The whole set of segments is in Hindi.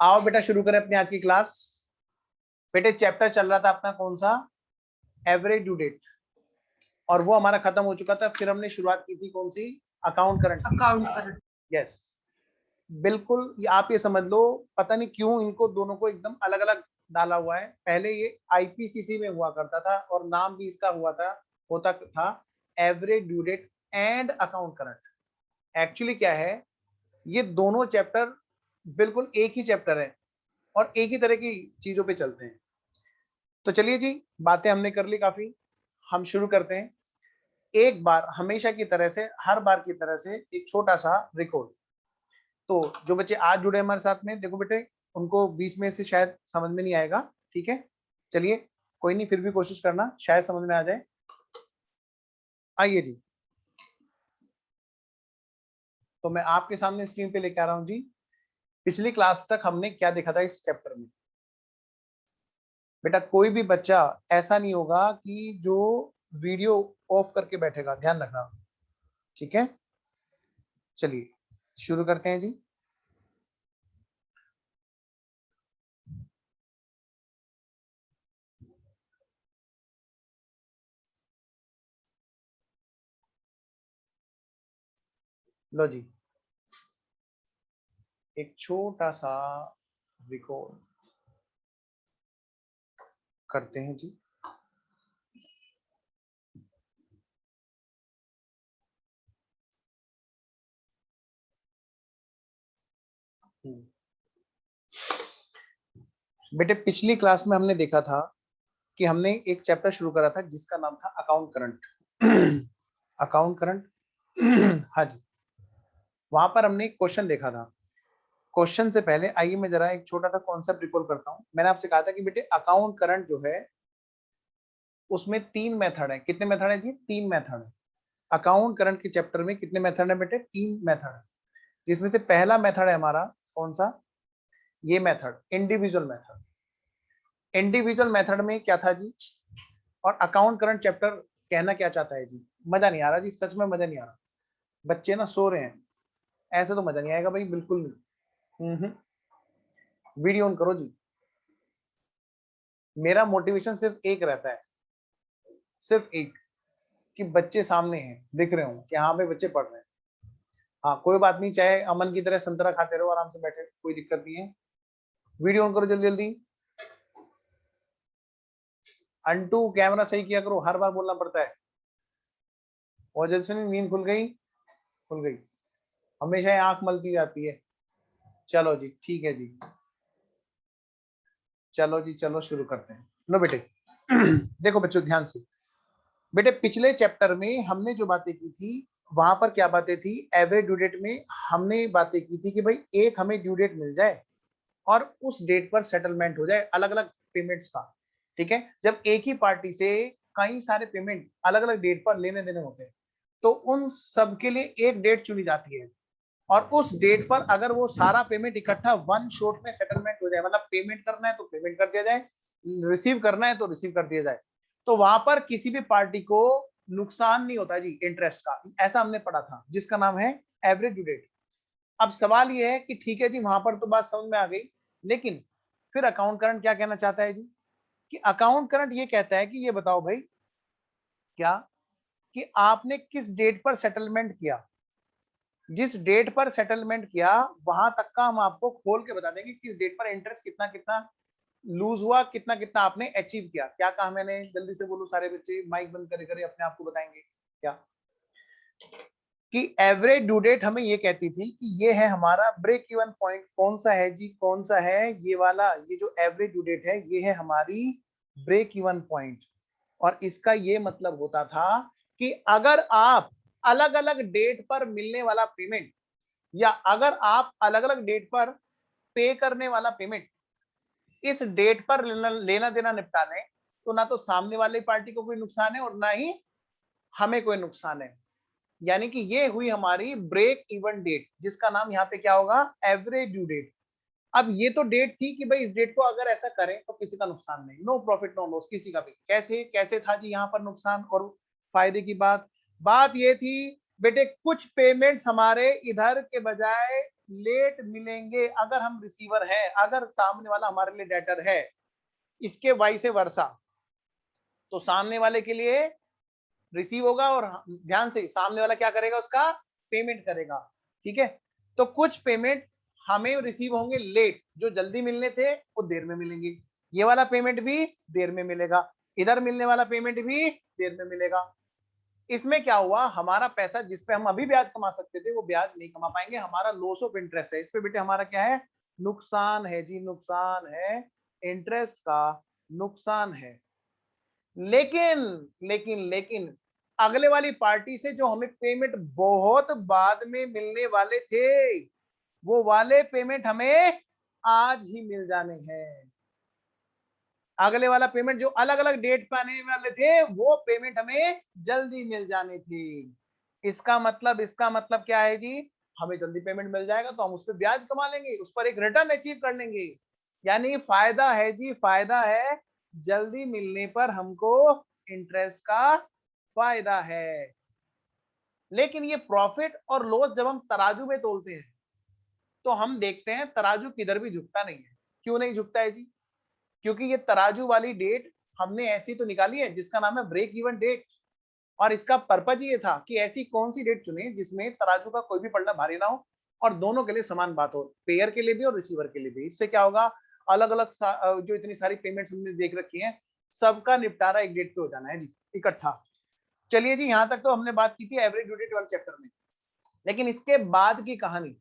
आओ बेटा शुरू करें अपनी आज की क्लास। बेटे चैप्टर चल रहा था अपना कौन सा, एवरेज ड्यू डेट, और वो हमारा खत्म हो चुका था। फिर हमने शुरुआत की थी कौन सी, अकाउंट करंट की। Account current. यस, बिल्कुल। आप ये समझ लो, पता नहीं क्यों इनको दोनों को एकदम अलग अलग डाला हुआ है। पहले ये आईपीसीसी में हुआ करता था और नाम भी इसका होता था average due date and account current. Actually क्या है, ये दोनों चैप्टर बिल्कुल एक ही चैप्टर है और एक ही तरह की चीजों पे चलते हैं। तो चलिए जी, बातें हमने कर ली काफी, हम शुरू करते हैं। एक बार हमेशा की तरह से, हर बार की तरह से एक छोटा सा रिकॉर्ड। तो जो बच्चे आज जुड़े हमारे साथ में, देखो बेटे उनको बीच में से शायद समझ में नहीं आएगा, ठीक है। चलिए कोई नहीं, फिर भी कोशिश करना, शायद समझ में आ जाए। आइए जी, तो मैं आपके सामने स्क्रीन पे लेके आ रहा हूं जी। पिछली क्लास तक हमने क्या देखा था इस चैप्टर में। बेटा कोई भी बच्चा ऐसा नहीं होगा कि जो वीडियो ऑफ करके बैठेगा, ध्यान रखना, ठीक है। चलिए शुरू करते हैं जी। लो जी, एक छोटा सा रिकॉर्ड करते हैं जी। बेटे पिछली क्लास में हमने देखा था कि हमने एक चैप्टर शुरू करा था जिसका नाम था अकाउंट करंट। अकाउंट करंट, हाँ जी। वहां पर हमने एक क्वेश्चन देखा था। क्वेश्चन से पहले आइए मैं जरा एक छोटा सा कॉन्सेप्ट रिकॉल करता हूं। मैंने आपसे कहा था कि बेटे अकाउंट करंट जो है उसमें तीन मेथड है। कितने मेथड है जी? तीन मेथड है। अकाउंट करंट के चैप्टर में कितने मेथड है बेटे? तीन मेथड है, जिसमें से पहला मेथड है हमारा कौन सा, ये method, individual method. Individual method में क्या था जी, और अकाउंट करंट चैप्टर कहना क्या चाहता है जी? मजा नहीं आ रहा जी, सच में मजा नहीं आ रहा। बच्चे ना सो रहे हैं, ऐसे तो मजा नहीं आएगा भाई, बिल्कुल नहीं। वीडियो ऑन करो जी। मेरा मोटिवेशन सिर्फ एक रहता है, सिर्फ एक, कि बच्चे सामने हैं, दिख रहे हो कि हाँ भाई बच्चे पढ़ रहे हैं। हाँ कोई बात नहीं, चाहे अमन की तरह संतरा खाते रहो आराम से बैठे, कोई दिक्कत नहीं है। वीडियो ऑन करो जल्दी जल्दी। अंटू कैमरा सही किया करो, हर बार बोलना पड़ता है। और जैसे नींद खुल गई, खुल गई, हमेशा आंख मलती जाती है। चलो जी ठीक है जी, चलो जी चलो शुरू करते हैं। लो बेटे, देखो बच्चों ध्यान से। बेटे पिछले चैप्टर में हमने जो बातें की थी, वहां पर क्या बातें थी, एवरेज ड्यू डेट में हमने बातें की थी कि भाई एक हमें ड्यू डेट मिल जाए और उस डेट पर सेटलमेंट हो जाए अलग अलग पेमेंट्स का, ठीक है। जब एक ही पार्टी से कई सारे पेमेंट अलग अलग डेट पर लेने देने होते हैं, तो उन सब के लिए एक डेट चुनी जाती है, और उस डेट पर अगर वो सारा पेमेंट इकट्ठा वन शॉट में सेटलमेंट हो जाए, मतलब पेमेंट करना है तो पेमेंट कर दिया जाए, रिसीव करना है तो रिसीव कर दिया जाए, तो वहां पर किसी भी पार्टी को नुकसान नहीं होता जी इंटरेस्ट का। ऐसा हमने पढ़ा था, जिसका नाम है एवरेज ड्यू डेट। अब सवाल ये है कि ठीक है जी, वहां पर तो बात समझ में आ गई, लेकिन फिर अकाउंट करंट क्या कहना चाहता है जी, कि अकाउंट करंट ये कहता है कि ये बताओ भाई, क्या कि आपने किस डेट पर सेटलमेंट किया। जिस डेट पर सेटलमेंट किया वहां तक का हम आपको खोल के बता देंगे, किस डेट पर इंटरेस्ट कितना कितना लूज हुआ, कितना कितना आपने अचीव किया। क्या कहा मैंने? जल्दी से बोलो सारे बच्चे, माइक बंद करे करे अपने आप को बताएंगे क्या, कि एवरेज ड्यू डेट हमें ये कहती थी कि ये है हमारा ब्रेक इवन पॉइंट। कौन सा है जी, कौन सा है? ये वाला, ये जो एवरेज ड्यू डेट है ये है हमारी ब्रेक इवन पॉइंट। और इसका ये मतलब होता था कि अगर आप अलग अलग डेट पर मिलने वाला पेमेंट, या अगर आप अलग अलग डेट पर पे करने वाला पेमेंट इस डेट पर लेना देना निपटा लें, तो ना तो सामने वाली पार्टी को कोई नुकसान है और ना ही हमें कोई नुकसान है। यानी कि ये हुई हमारी ब्रेक इवन डेट, जिसका नाम यहाँ पे क्या होगा, एवरेज ड्यू डेट। अब ये तो डेट थी कि भाई इस डेट को अगर ऐसा करें तो किसी का नुकसान नहीं, नो प्रॉफिट नो लॉस किसी का भी। कैसे कैसे था जी यहाँ पर नुकसान और फायदे की बात? बात ये थी बेटे, कुछ पेमेंट्स हमारे इधर के बजाय लेट मिलेंगे अगर हम रिसीवर है, अगर सामने वाला हमारे लिए डेटर है, इसके वाई से वर्षा, तो सामने वाले के लिए रिसीव होगा और ध्यान से सामने वाला क्या करेगा, उसका पेमेंट करेगा। ठीक है, तो कुछ पेमेंट हमें रिसीव होंगे लेट, जो जल्दी मिलने थे वो देर में मिलेंगे, ये वाला पेमेंट भी देर में मिलेगा, इधर मिलने वाला पेमेंट भी देर में मिलेगा। इसमें क्या हुआ, हमारा पैसा जिस पे हम अभी ब्याज कमा सकते थे वो ब्याज नहीं कमा पाएंगे, हमारा लॉस ऑफ इंटरेस्ट है, इस पे बेटे हमारा क्या है, नुकसान है जी, नुकसान है, इंटरेस्ट का नुकसान है। लेकिन लेकिन अगले वाली पार्टी से जो हमें पेमेंट बहुत बाद में मिलने वाले थे, वो वाले पेमेंट हमें आज ही मिल जाने हैं। अगले वाला पेमेंट जो अलग अलग डेट पर आने वाले थे, वो पेमेंट हमें जल्दी मिल जाने थे। इसका मतलब क्या है जी, हमें जल्दी पेमेंट मिल जाएगा तो हम उस पर ब्याज कमा लेंगे, उस पर एक रिटर्न अचीव कर लेंगे। यानी फायदा है जी, फायदा है, जल्दी मिलने पर हमको इंटरेस्ट का फायदा है। लेकिन ये प्रॉफिट और लॉस जब हम तराजू में तोलते हैं तो हम देखते हैं तराजू किधर भी झुकता नहीं है। क्यों नहीं झुकता है जी? क्योंकि ये तराजू वाली डेट हमने ऐसी तो निकाली है जिसका नाम है ब्रेक इवन डेट, और इसका पर्पज ये था कि ऐसी कौन सी डेट चुने जिसमें तराजू का कोई भी पलड़ा भारी ना हो और दोनों के लिए समान बात हो, पेयर के लिए भी और रिसीवर के लिए भी। इससे क्या होगा, अलग अलग जो इतनी सारी पेमेंट्स हमने देख रखी हैं, सबका निपटारा एक डेट पे हो जाना है जी, इकट्ठा। चलिए जी, यहां तक तो हमने बात की थी एवरेज ड्यू डेट वाले चैप्टर में। लेकिन इसके बाद की कहानी,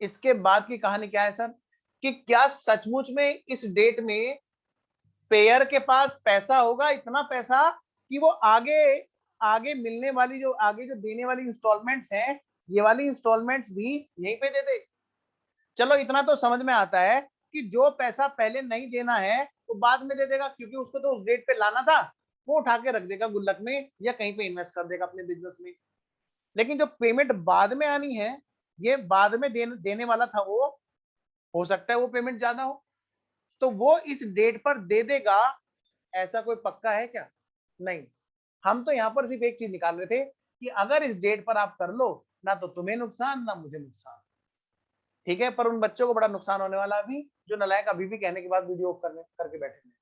इसके बाद की कहानी क्या है सर, कि क्या सचमुच में इस डेट में पेयर के पास पैसा होगा, इतना पैसा कि वो आगे आगे मिलने वाली जो आगे जो देने वाली इंस्टॉलमेंट्स हैं, ये वाली इंस्टॉलमेंट्स भी यहीं पे दे दे। चलो इतना तो समझ में आता है कि जो पैसा पहले नहीं देना है वो बाद में दे देगा, क्योंकि उसको तो उस डेट पे लाना था, वो उठा के रख देगा गुल्लक में या कहीं पे इन्वेस्ट कर देगा अपने बिजनेस में। लेकिन जो पेमेंट बाद में आनी है, ये बाद में देने वाला था, वो हो सकता है वो पेमेंट ज्यादा हो, तो वो इस डेट पर दे देगा, ऐसा कोई पक्का है क्या? नहीं। हम तो यहाँ पर सिर्फ एक चीज निकाल रहे थे कि अगर इस डेट पर आप कर लो, ना तो तुम्हें नुकसान ना मुझे नुकसान। ठीक है, पर उन बच्चों को बड़ा नुकसान होने वाला अभी, जो नालायक अभी भी कहने के बाद वीडियो ऑफ करने करके बैठे हैं।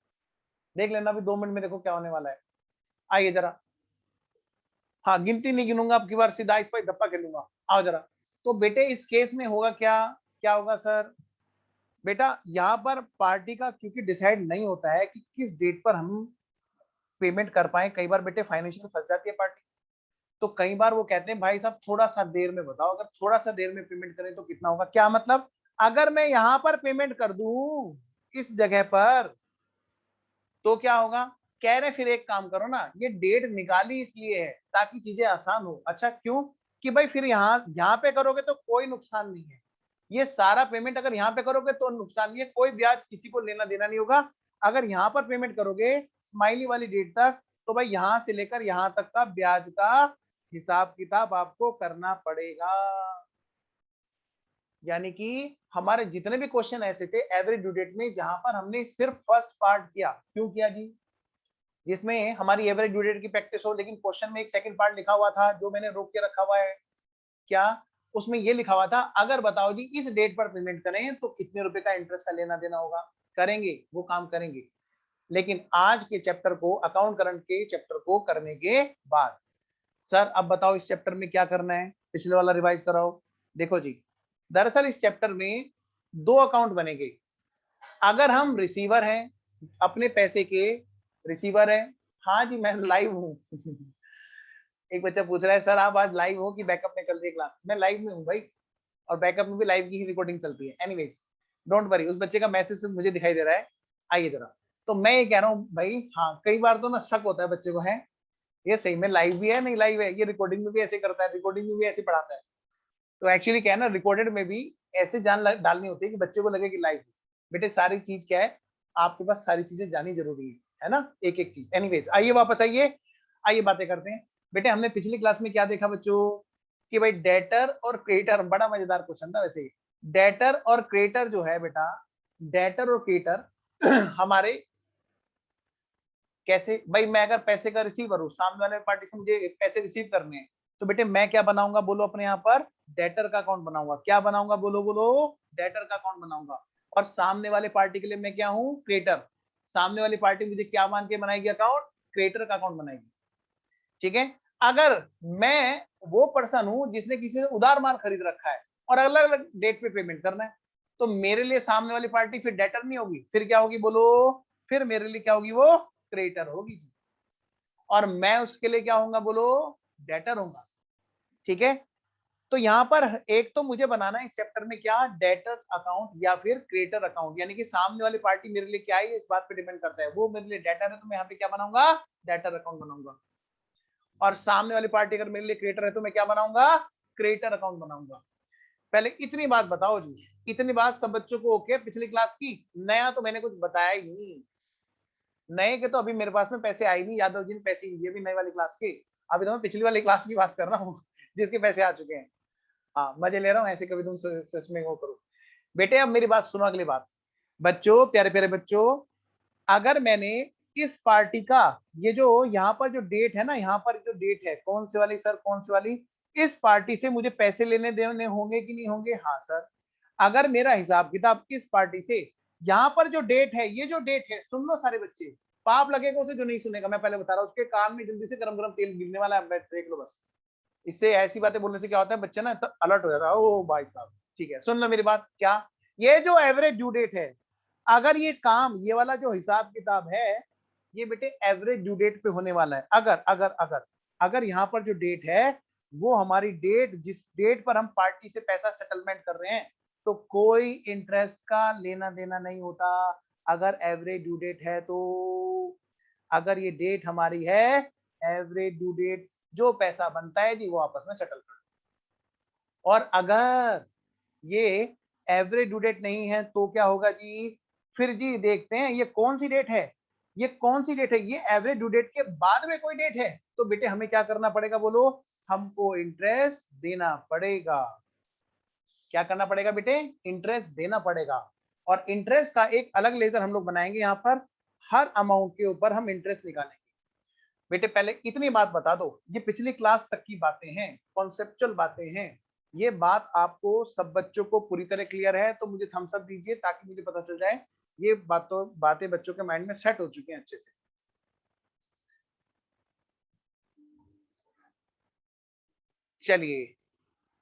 देख लेना अभी 2 मिनट में, देखो क्या होने वाला है। आइए जरा, हाँ गिनती नहीं गिनूंगा अब की बार, सीधा इस पर धप्पा खेलूंगा। आओ जरा। तो बेटे इस केस में होगा क्या, क्या होगा सर, बेटा यहाँ पर पार्टी का क्योंकि डिसाइड नहीं होता है कि किस डेट पर हम पेमेंट कर पाए, कई बार बेटे फाइनेंशियल फंस जाती है पार्टी। तो कई बार वो कहते हैं भाई साहब थोड़ा सा देर में बताओ, अगर थोड़ा सा देर में पेमेंट करें तो कितना होगा, क्या मतलब, अगर मैं यहां पर पेमेंट कर दूं इस जगह पर तो क्या होगा, कह रहे फिर एक काम करो ना, ये डेट निकाली इसलिए है ताकि चीजें आसान हो। अच्छा क्यों, कि भाई फिर यहाँ यहाँ पे करोगे तो कोई नुकसान नहीं है, ये सारा पेमेंट अगर यहाँ पे करोगे तो नुकसान नहीं है, कोई ब्याज किसी को लेना देना नहीं होगा। अगर यहाँ पर पेमेंट करोगे स्माइली वाली डेट तक, तो भाई यहां से लेकर यहाँ तक का ब्याज का हिसाब किताब आपको करना पड़ेगा। यानी कि हमारे जितने भी क्वेश्चन ऐसे थे एवरेज ड्यू डेट में, जहां पर हमने सिर्फ फर्स्ट पार्ट किया, क्यों किया जी, जिसमें हमारी एवरेज ड्यू डेट की प्रैक्टिस हो, लेकिन क्वेश्चन में एक सेकंड पार्ट लिखा हुआ था जो मैंने रोक के रखा हुआ है। क्या, उसमें ये लिखा हुआ था, अगर बताओ जी इस डेट पर पेमेंट करें तो कितने रुपए का इंटरेस्ट का लेना देना होगा, करेंगे वो काम करेंगे। लेकिन आज के चैप्टर को, अकाउंट करंट के चैप्टर को करने के बाद, सर अब बताओ इस चैप्टर में क्या करना है, पिछले वाला रिवाइज कराओ। देखो जी, दरअसल इस चैप्टर में 2 अकाउंट बनेंगे। अगर हम रिसीवर हैं, अपने पैसे के रिसीवर हैं, हाँ जी मैं लाइव हूँ एक बच्चा पूछ रहा है सर आप आज लाइव हो कि बैकअप में चल रही है क्लास, मैं लाइव में हूँ भाई, और बैकअप में भी लाइव की ही रिकॉर्डिंग चलती है। एनीवेज डोंट वरी, उस बच्चे का मैसेज मुझे दिखाई दे रहा है। आइए जरा, तो मैं ये कह रहा हूँ भाई, हाँ कई बार तो ना शक होता है बच्चे को, है ये सही में लाइव भी है नहीं लाइव है, ये रिकॉर्डिंग में भी ऐसे करता है, रिकॉर्डिंग में भी ऐसे पढ़ाता है। तो एक्चुअली क्या है ना, रिकॉर्डेड में भी ऐसे जान डालनी होती है कि बच्चे को लगे कि लाइव। बेटे सारी चीज क्या है, आपके पास सारी चीजें जानी जरूरी है ना, एक एक चीज। एनीवेज आइए वापस आइए, आइए बातें करते हैं। बेटे हमने पिछली क्लास में क्या देखा बच्चों, कि भाई डेटर और क्रेडिटर, बड़ा मजेदार क्वेश्चन था वैसे। डेटर और क्रेडिटर जो है बेटा, डेटर और क्रेडिटर हमारे कैसे, भाई मैं अगर पैसे का रिसीवर हूँ, सामने वाले पार्टी से मुझे पैसे रिसीव करने हैं, तो बेटे मैं क्या बनाऊंगा बोलो, अपने यहाँ पर डेटर का अकाउंट बनाऊंगा। क्या बनाऊंगा बोलो, बोलो डेटर का अकाउंट बनाऊंगा। और सामने वाले पार्टी के लिए मैं क्या हूं, क्रिएटर। सामने वाली पार्टी मुझे क्या मान के बनाएगी अकाउंट, क्रिएटर का अकाउंट बनाएगी। ठीक है। अगर मैं वो पर्सन हूं जिसने किसी से उधार माल खरीद रखा है और अलग अलग डेट पे पेमेंट करना है, तो मेरे लिए सामने वाली पार्टी फिर डेटर नहीं होगी, फिर क्या होगी बोलो, फिर मेरे लिए क्या होगी, वो क्रेडिटर होगी जी। और मैं उसके लिए क्या होऊंगा बोलो, डेटर होऊंगा। ठीक है। तो यहां पर एक तो मुझे बनाना है इस चैप्टर में क्या, डेटर्स अकाउंट या फिर क्रिएटर अकाउंट, यानी कि सामने वाली पार्टी मेरे लिए क्या है इस बात पे डिपेंड करता है। वो मेरे लिए डेटर है तो मैं यहाँ पे क्या बनाऊंगा, डेटर अकाउंट बनाऊंगा। और सामने वाली पार्टी अगर मेरे लिए क्रिएटर है तो मैं क्या बनाऊंगा, क्रिएटर अकाउंट बनाऊंगा। पहले इतनी बात बताओ जी, इतनी बात सब बच्चों को ओके पिछली क्लास की? नया तो मैंने कुछ बताया ही नहीं। नए के तो अभी मेरे पास में पैसे आए नहीं, यादव जी ने पैसे ही दिए अभी नई वाली क्लास के। अभी तो मैं पिछली वाली क्लास की बात कर रहा हूँ जिसके पैसे आ चुके हैं। हाँ मजे ले रहा हूँ, ऐसे कभी तुम सच में वो करो। बेटे अब मेरी बात सुनो, अगली बात। बच्चों, प्यारे प्यारे बच्चों, अगर मैंने इस पार्टी का ये जो यहाँ पर जो डेट है ना, यहाँ पर जो डेट है कौन से वाली सर, कौन सी वाली, इस पार्टी से मुझे पैसे लेने देने होंगे कि नहीं होंगे? हाँ सर। अगर मेरा हिसाब किताब इस पार्टी से, यहाँ पर जो डेट है, ये जो डेट है, सुन लो सारे बच्चे, पाप लगेगा उसे जो नहीं सुनेगा, मैं पहले बता रहा हूँ, उसके कान में जल्दी से गरम गरम तेल गिरने वाला है, देख लो बस। इससे ऐसी बातें बोलने से क्या होता है, बच्चा ना तो अलर्ट हो जाता है, ओ भाई साहब। ठीक है, सुन लो मेरी बात। क्या, ये जो एवरेज ड्यू डेट है, अगर ये काम, ये वाला जो हिसाब किताब है, ये बेटे एवरेज ड्यू डेट पे होने वाला है। अगर अगर अगर अगर यहाँ पर जो डेट है वो हमारी डेट, जिस डेट पर हम पार्टी से पैसा सेटलमेंट कर रहे हैं, तो कोई इंटरेस्ट का लेना देना नहीं होता। अगर एवरेज ड्यू डेट है तो, अगर ये डेट हमारी है एवरेज ड्यू डेट, जो पैसा बनता है जी वो आपस में सेटल कर। और अगर ये एवरेज ड्यू डेट नहीं है तो क्या होगा जी, फिर जी देखते हैं ये कौन सी डेट है, ये कौन सी डेट है, ये एवरेज ड्यू डेट के बाद में कोई डेट है, तो बेटे हमें क्या करना पड़ेगा बोलो, हमको इंटरेस्ट देना पड़ेगा। क्या करना पड़ेगा बेटे, इंटरेस्ट देना पड़ेगा। और इंटरेस्ट का एक अलग लेजर हम लोग बनाएंगे, यहाँ पर हर अमाउंट के ऊपर हम इंटरेस्ट निकालेंगे। बेटे पहले इतनी बात बता दो, ये पिछली क्लास तक की बातें हैं, कॉन्सेप्चुअल बातें हैं। ये बात आपको सब बच्चों को पूरी तरह क्लियर है तो मुझे थम्स अप दीजिए ताकि मुझे पता चल जाए ये बातें बच्चों के माइंड में सेट हो चुकी हैं अच्छे से। चलिए,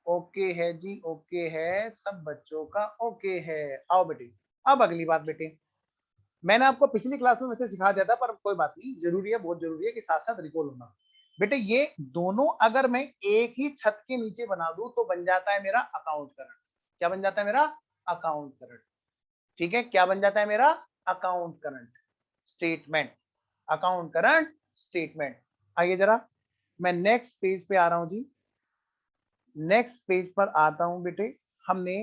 ओके है जी, ओके है, सब बच्चों का ओके है। आओ बेटे, अब अगली बात बेटे, मैंने आपको पिछली क्लास में वैसे सिखा दिया था पर कोई बात नहीं, जरूरी है, बहुत जरूरी है कि साथ साथ रिकॉल होना। बेटे ये दोनों अगर मैं एक ही छत के नीचे बना दूं तो बन जाता है मेरा अकाउंट करंट। क्या बन जाता है मेरा, अकाउंट करंट। ठीक है, क्या बन जाता है मेरा, account current statement, account current statement. आइए जरा, मैं नेक्स्ट पेज पे आ रहा हूं जी, नेक्स्ट पेज पर आता हूं बेटे। हमने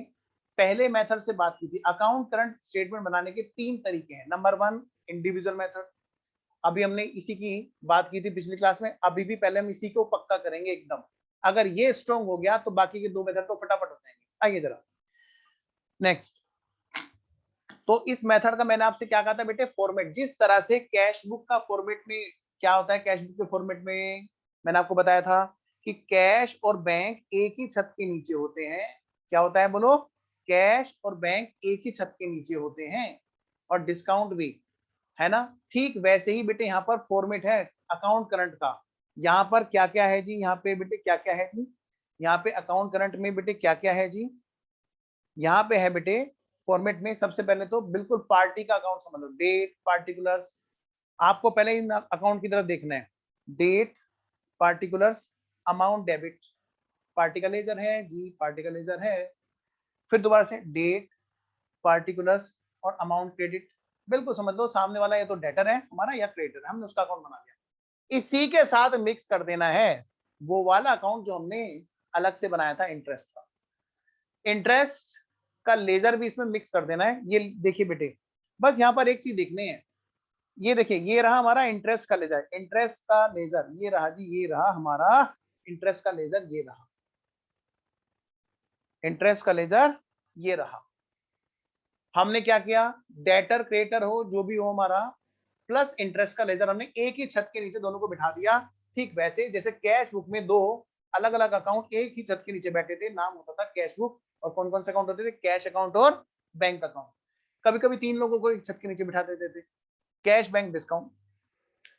पहले मेथड से बात की थी, अकाउंट करंट स्टेटमेंट बनाने के तीन तरीके हैं। नंबर वन, इंडिविजुअल मेथड, अभी हमने इसी की बात की थी पिछली क्लास में, अभी भी पहले हम इसी को पक्का करेंगे एकदम। अगर ये स्ट्रॉन्ग हो गया तो बाकी के दो मेथड तो फटाफट हो जाएंगे। आइए जरा नेक्स्ट। तो इस मेथड का मैंने आपसे क्या कहा था बेटे, फॉर्मेट, जिस तरह से कैश बुक का फॉर्मेट में क्या होता है, कैश बुक के फॉर्मेट में मैंने आपको बताया था कि कैश और बैंक एक ही छत के नीचे होते हैं। क्या होता है बोलो, कैश और बैंक एक ही छत के नीचे होते हैं, और डिस्काउंट भी, है ना। ठीक वैसे ही बेटे यहाँ पर फॉर्मेट है अकाउंट करंट का। यहाँ पर क्या क्या है जी, यहाँ पे बेटे क्या क्या है जी, यहाँ पे अकाउंट करंट में बेटे क्या क्या है जी, यहाँ पे है बेटे फॉर्मेट में, सबसे पहले तो बिल्कुल पार्टी का अकाउंट समझ लो, डेट, पार्टिकुलर्स। आपको पहले इन अकाउंट की तरफ देखना है, date, particulars, amount debit, party का लेजर है जी, पार्टी का लेजर है। फिर दोबारा से डेट, पार्टिकुलर्स और अमाउंट क्रेडिट। बिल्कुल समझ लो सामने वाला ये तो डेटर है हमारा या क्रेडिटर है, हमने उसका अकाउंट बना दिया। इसी के साथ मिक्स कर देना है वो वाला अकाउंट जो हमने अलग से बनाया था इंटरेस्ट का। इंटरेस्ट का लेजर भी इसमें मिक्स कर देना है। ये देखिए बेटे, बस यहाँ पर एक चीज देखनी है, ये देखिए ये रहा हमारा इंटरेस्ट का लेजर, इंटरेस्ट का लेजर ये रहा जी, ये रहा हमारा इंटरेस्ट का लेजर, ये रहा इंटरेस्ट का लेजर, ये रहा। हमने क्या किया, डेटर क्रेडिटर हो जो भी हो हमारा, प्लस इंटरेस्ट का लेजर हमने एक ही छत के नीचे दोनों को बिठा दिया। ठीक वैसे जैसे कैश बुक में दो अलग अलग अकाउंट एक ही छत के नीचे बैठे थे, नाम होता था कैश बुक। और कौन कौन से अकाउंट होते थे? कैश अकाउंट और बैंक अकाउंट। कभी कभी 3 लोगों को एक छत के नीचे बिठा देते थे, कैश बैंक डिस्काउंट।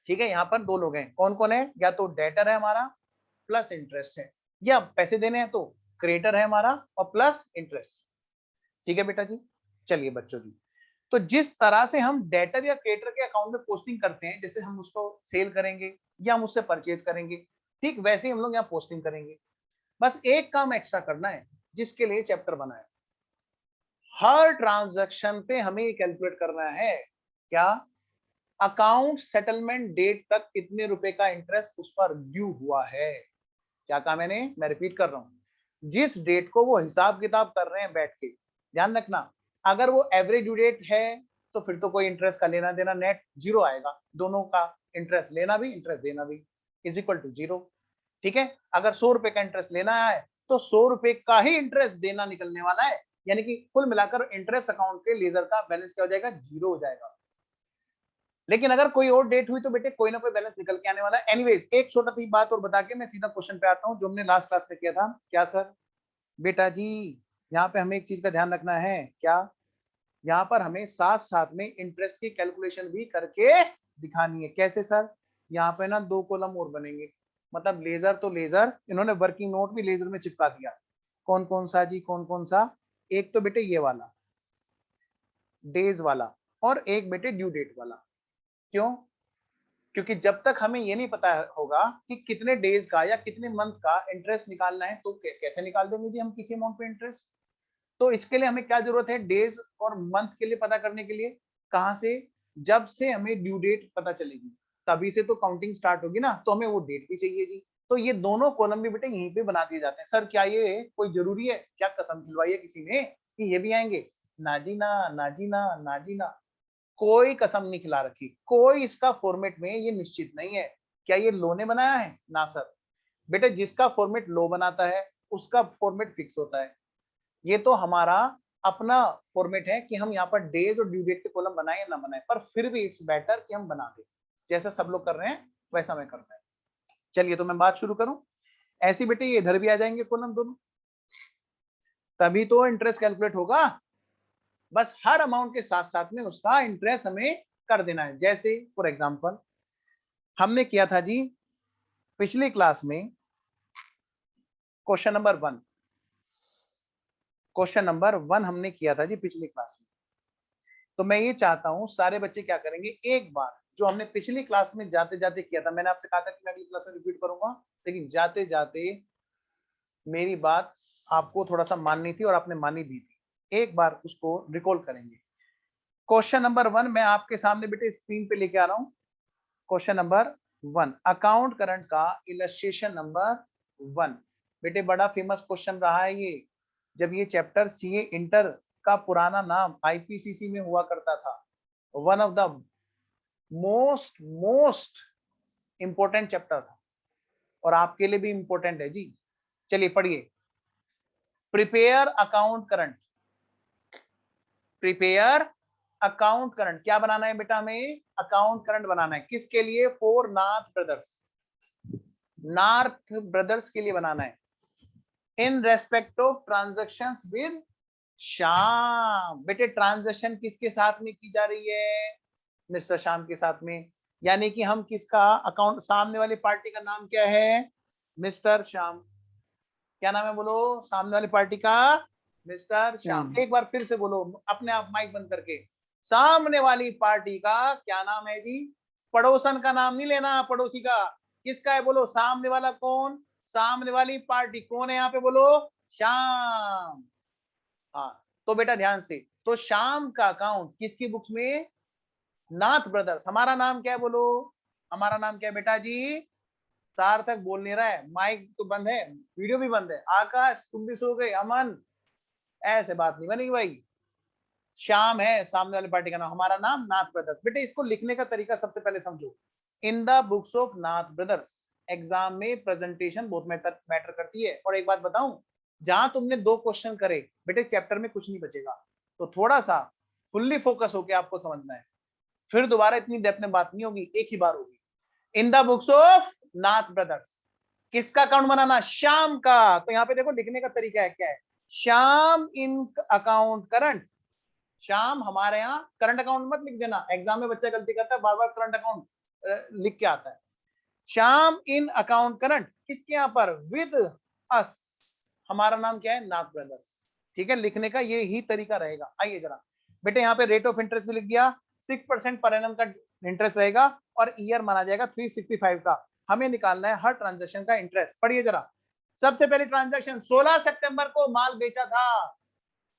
ठीक है, यहाँ पर 2 लोग हैं, कौन कौन है? या तो डेटर है हमारा प्लस इंटरेस्ट है, या पैसे देने हैं तो क्रेडिटर है हमारा और प्लस इंटरेस्ट। ठीक है बेटा जी। चलिए बच्चों जी, तो जिस तरह से हम डेटर या क्रेडिटर के अकाउंट में पोस्टिंग करते हैं, जैसे हम उसको सेल करेंगे या हम उससे परचेज करेंगे, ठीक वैसे ही हम लोग यहाँ पोस्टिंग करेंगे। बस एक काम एक्स्ट्रा करना है, जिसके लिए चैप्टर बना है। हर ट्रांजैक्शन पे हमें कैलकुलेट करना है क्या? अकाउंट सेटलमेंट डेट तक कितने रुपए का इंटरेस्ट उस पर ड्यू हुआ है। क्या कहा मैंने? मैं रिपीट कर रहा हूं, जिस डेट को वो हिसाब किताब कर रहे हैं बैठ के, ध्यान रखना, अगर वो एवरेज ड्यू डेट है तो फिर तो कोई इंटरेस्ट का लेना देना, नेट जीरो आएगा, दोनों का इंटरेस्ट लेना भी इंटरेस्ट देना भी इज इक्वल टू जीरो। ठीक है, अगर 100 रुपए का इंटरेस्ट लेना है तो 100 रुपए का ही इंटरेस्ट देना निकलने वाला है, यानी कि कुल मिलाकर इंटरेस्ट अकाउंट के लेजर का बैलेंस क्या हो जाएगा? जीरो हो जाएगा। लेकिन अगर कोई और डेट हुई तो बेटे कोई ना कोई बैलेंस निकल के आने वाला है। एनीवेज, एक छोटा सी बात और बता के मैं सीधा क्वेश्चन पे आता हूं, जो हमने लास्ट क्लास में किया था। क्या सर? बेटा जी, यहाँ पे हमें एक चीज का ध्यान रखना है। क्या? यहाँ पर हमें साथ साथ में इंटरेस्ट की कैलकुलेशन भी करके दिखानी है। कैसे सर? यहाँ पे ना 2 कॉलम और बनेंगे, मतलब लेजर तो लेजर, इन्होंने वर्किंग नोट भी लेजर में चिपका दिया। कौन कौन सा जी? कौन कौन सा? एक तो बेटे ये वाला डेज वाला, और एक बेटे ड्यू डेट वाला। क्यों? क्योंकि जब तक हमें ये नहीं पता होगा कि कितने डेज का या कितने मंथ का इंटरेस्ट निकालना है, तो कैसे निकाल देंगे जी हम किसी अमाउंट पे इंटरेस्ट? तो इसके लिए हमें क्या जरूरत है? डेज और मंथ के लिए पता करने के लिए। कहां से? जब से हमें ड्यू डेट पता चलेगी तभी से तो काउंटिंग स्टार्ट होगी ना, तो हमें वो डेट भी चाहिए जी। तो ये दोनों कॉलम भी बेटे यहीं पे बना दिए जाते हैं। सर क्या ये कोई जरूरी है? क्या कसम खिलवाई है किसी ने कि ये भी आएंगे? ना जी ना, ना जी ना, ना जी ना, कोई कसम नहीं खिला रखी, कोई इसका फॉर्मेट में ये निश्चित नहीं है। क्या ये लो ने बनाया है? ना सर। बेटे जिसका फॉर्मेट लो बनाता है उसका फॉर्मेट फिक्स होता है। ये तो हमारा अपना फॉर्मेट है कि हम यहाँ पर डेज और ड्यू डेट के कॉलम बनाए या ना बनाए, पर फिर भी इट्स बेटर कि हम बना दें। जैसा सब लोग कर रहे हैं वैसा मैं करना है। चलिए तो मैं बात शुरू करूं। ऐसी बेटे ये इधर भी आ जाएंगे कॉलम दोनों, तभी तो इंटरेस्ट कैलकुलेट होगा। बस हर अमाउंट के साथ साथ में उसका इंटरेस्ट हमें कर देना है। जैसे फॉर एग्जांपल हमने किया था जी पिछली क्लास में क्वेश्चन नंबर 1, क्वेश्चन नंबर 1 हमने किया था जी पिछली क्लास में। तो मैं ये चाहता हूं सारे बच्चे क्या करेंगे, एक बार जो हमने पिछली क्लास में जाते जाते किया था, मैंने आपसे कहा था कि मैं अगली क्लास में रिपीट करूंगा, लेकिन जाते जाते मेरी बात आपको थोड़ा सा माननी थी और आपने मानी भी थी। एक बार उसको रिकॉल करेंगे। क्वेश्चन नंबर 1 मैं आपके सामने बेटे स्क्रीन पे लेके आ रहा हूं। क्वेश्चन नंबर 1 अकाउंट करंट का इलस्ट्रेशन नंबर 1। बेटे बड़ा फेमस क्वेश्चन रहा है ये, जब ये चैप्टर सीए इंटर का पुराना नाम आईपीसीसी में हुआ करता था। One of the most important chapter था और आपके लिए भी इंपॉर्टेंट है जी। चलिए पढ़िए। Prepare account current, prepare account current क्या बनाना है बेटा? हमें अकाउंट करंट बनाना है। किसके लिए? For north brothers, north brothers के लिए बनाना है। In respect of transactions with Shyam. बेटे ट्रांजेक्शन किसके साथ में की जा रही है? मिस्टर श्याम के साथ में। यानी कि हम किसका अकाउंट, सामने वाली पार्टी का नाम क्या है? मिस्टर श्याम। क्या नाम है बोलो सामने वाली पार्टी का? मिस्टर श्याम। एक बार फिर से बोलो अपने आप माइक बंद करके, सामने वाली पार्टी का क्या नाम है जी? पड़ोसन का नाम नहीं लेना, पड़ोसी का। किसका है बोलो? सामने वाला कौन? सामने वाली पार्टी कौन है यहाँ पे बोलो? श्याम। हाँ, तो बेटा ध्यान से, तो श्याम का अकाउंट किसकी बुक्स में? नाथ ब्रदर्स। हमारा नाम क्या है बोलो? हमारा नाम क्या है बेटा जी? सार्थक बोल नहीं रहा है, माइक तो बंद है, वीडियो भी बंद है। आकाश तुम भी सो गए, अमन ऐसे बात नहीं बनेगी भाई। श्याम है सामने वाली पार्टी का नाम, हमारा नाम नाथ ब्रदर्स। बेटे इसको लिखने का तरीका सबसे पहले समझो। In the books of Nath brothers, exam में प्रेजेंटेशन बहुत मैटर करती है। और एक बात बताऊं, जहां तुमने 2 क्वेश्चन करे बेटे चैप्टर में कुछ नहीं बचेगा, तो थोड़ा सा फुल्ली फोकस होके आपको समझना है। फिर दोबारा इतनी डेप्थ में बात नहीं होगी, एक ही बार होगी। In the books of Nath brothers, किसका अकाउंट बनाना? श्याम का। तो यहाँ पे देखो लिखने का तरीका है क्या है, श्याम इन अकाउंट करंट। श्याम हमारे यहाँ करंट अकाउंट मत लिख देना, एग्जाम में बच्चा गलती करता है, बार बार करंट अकाउंट लिख के आता है। श्याम इन अकाउंट करंट किसके यहाँ पर? With us. हमारा नाम क्या है? नाथ ब्रदर्स। ठीक है, लिखने का ये ही तरीका रहेगा। आइए जरा बेटे, यहाँ पे रेट ऑफ इंटरेस्ट भी लिख दिया, 6% पर एनम का इंटरेस्ट रहेगा और ईयर माना जाएगा 365 का। हमें निकालना है हर ट्रांजेक्शन का इंटरेस्ट। पढ़िए जरा। सबसे पहले ट्रांजेक्शन 16 सितंबर को माल बेचा था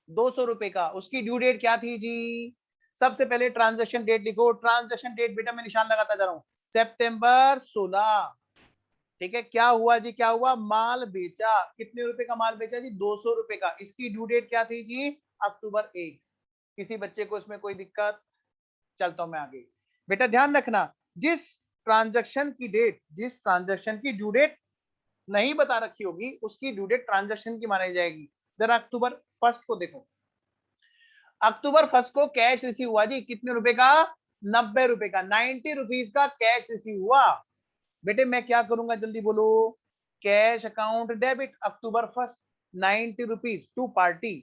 200 रुपए का, उसकी ड्यू डेट क्या थी जी? सबसे पहले ट्रांजेक्शन डेट लिखो। ट्रांजेक्शन डेट बेटा मैं निशान लगाता जा रहा हूं, सितंबर 16। ठीक है, क्या हुआ जी? क्या हुआ? माल बेचा। कितने रुपए का माल बेचा जी? 200 रुपए का। इसकी ड्यू डेट क्या थी जी? अक्टूबर 1। किसी बच्चे को इसमें कोई दिक्कत? चलता हूं मैं आगे। बेटा ध्यान रखना, जिस ट्रांजेक्शन की ड्यू डेट नहीं बता रखी होगी उसकी ड्यू डेट ट्रांजेक्शन की मानी जाएगी। जरा अक्टूबर 1 को देखो। अक्टूबर 1 को कैश रिसीव हुआ जी, कितने रुपए का? 90 रुपए का। 90 रुपीज का कैश रिसीव हुआ। बेटे मैं क्या करूंगा जल्दी बोलो? Cash account debit October 1, 90 rupees to party.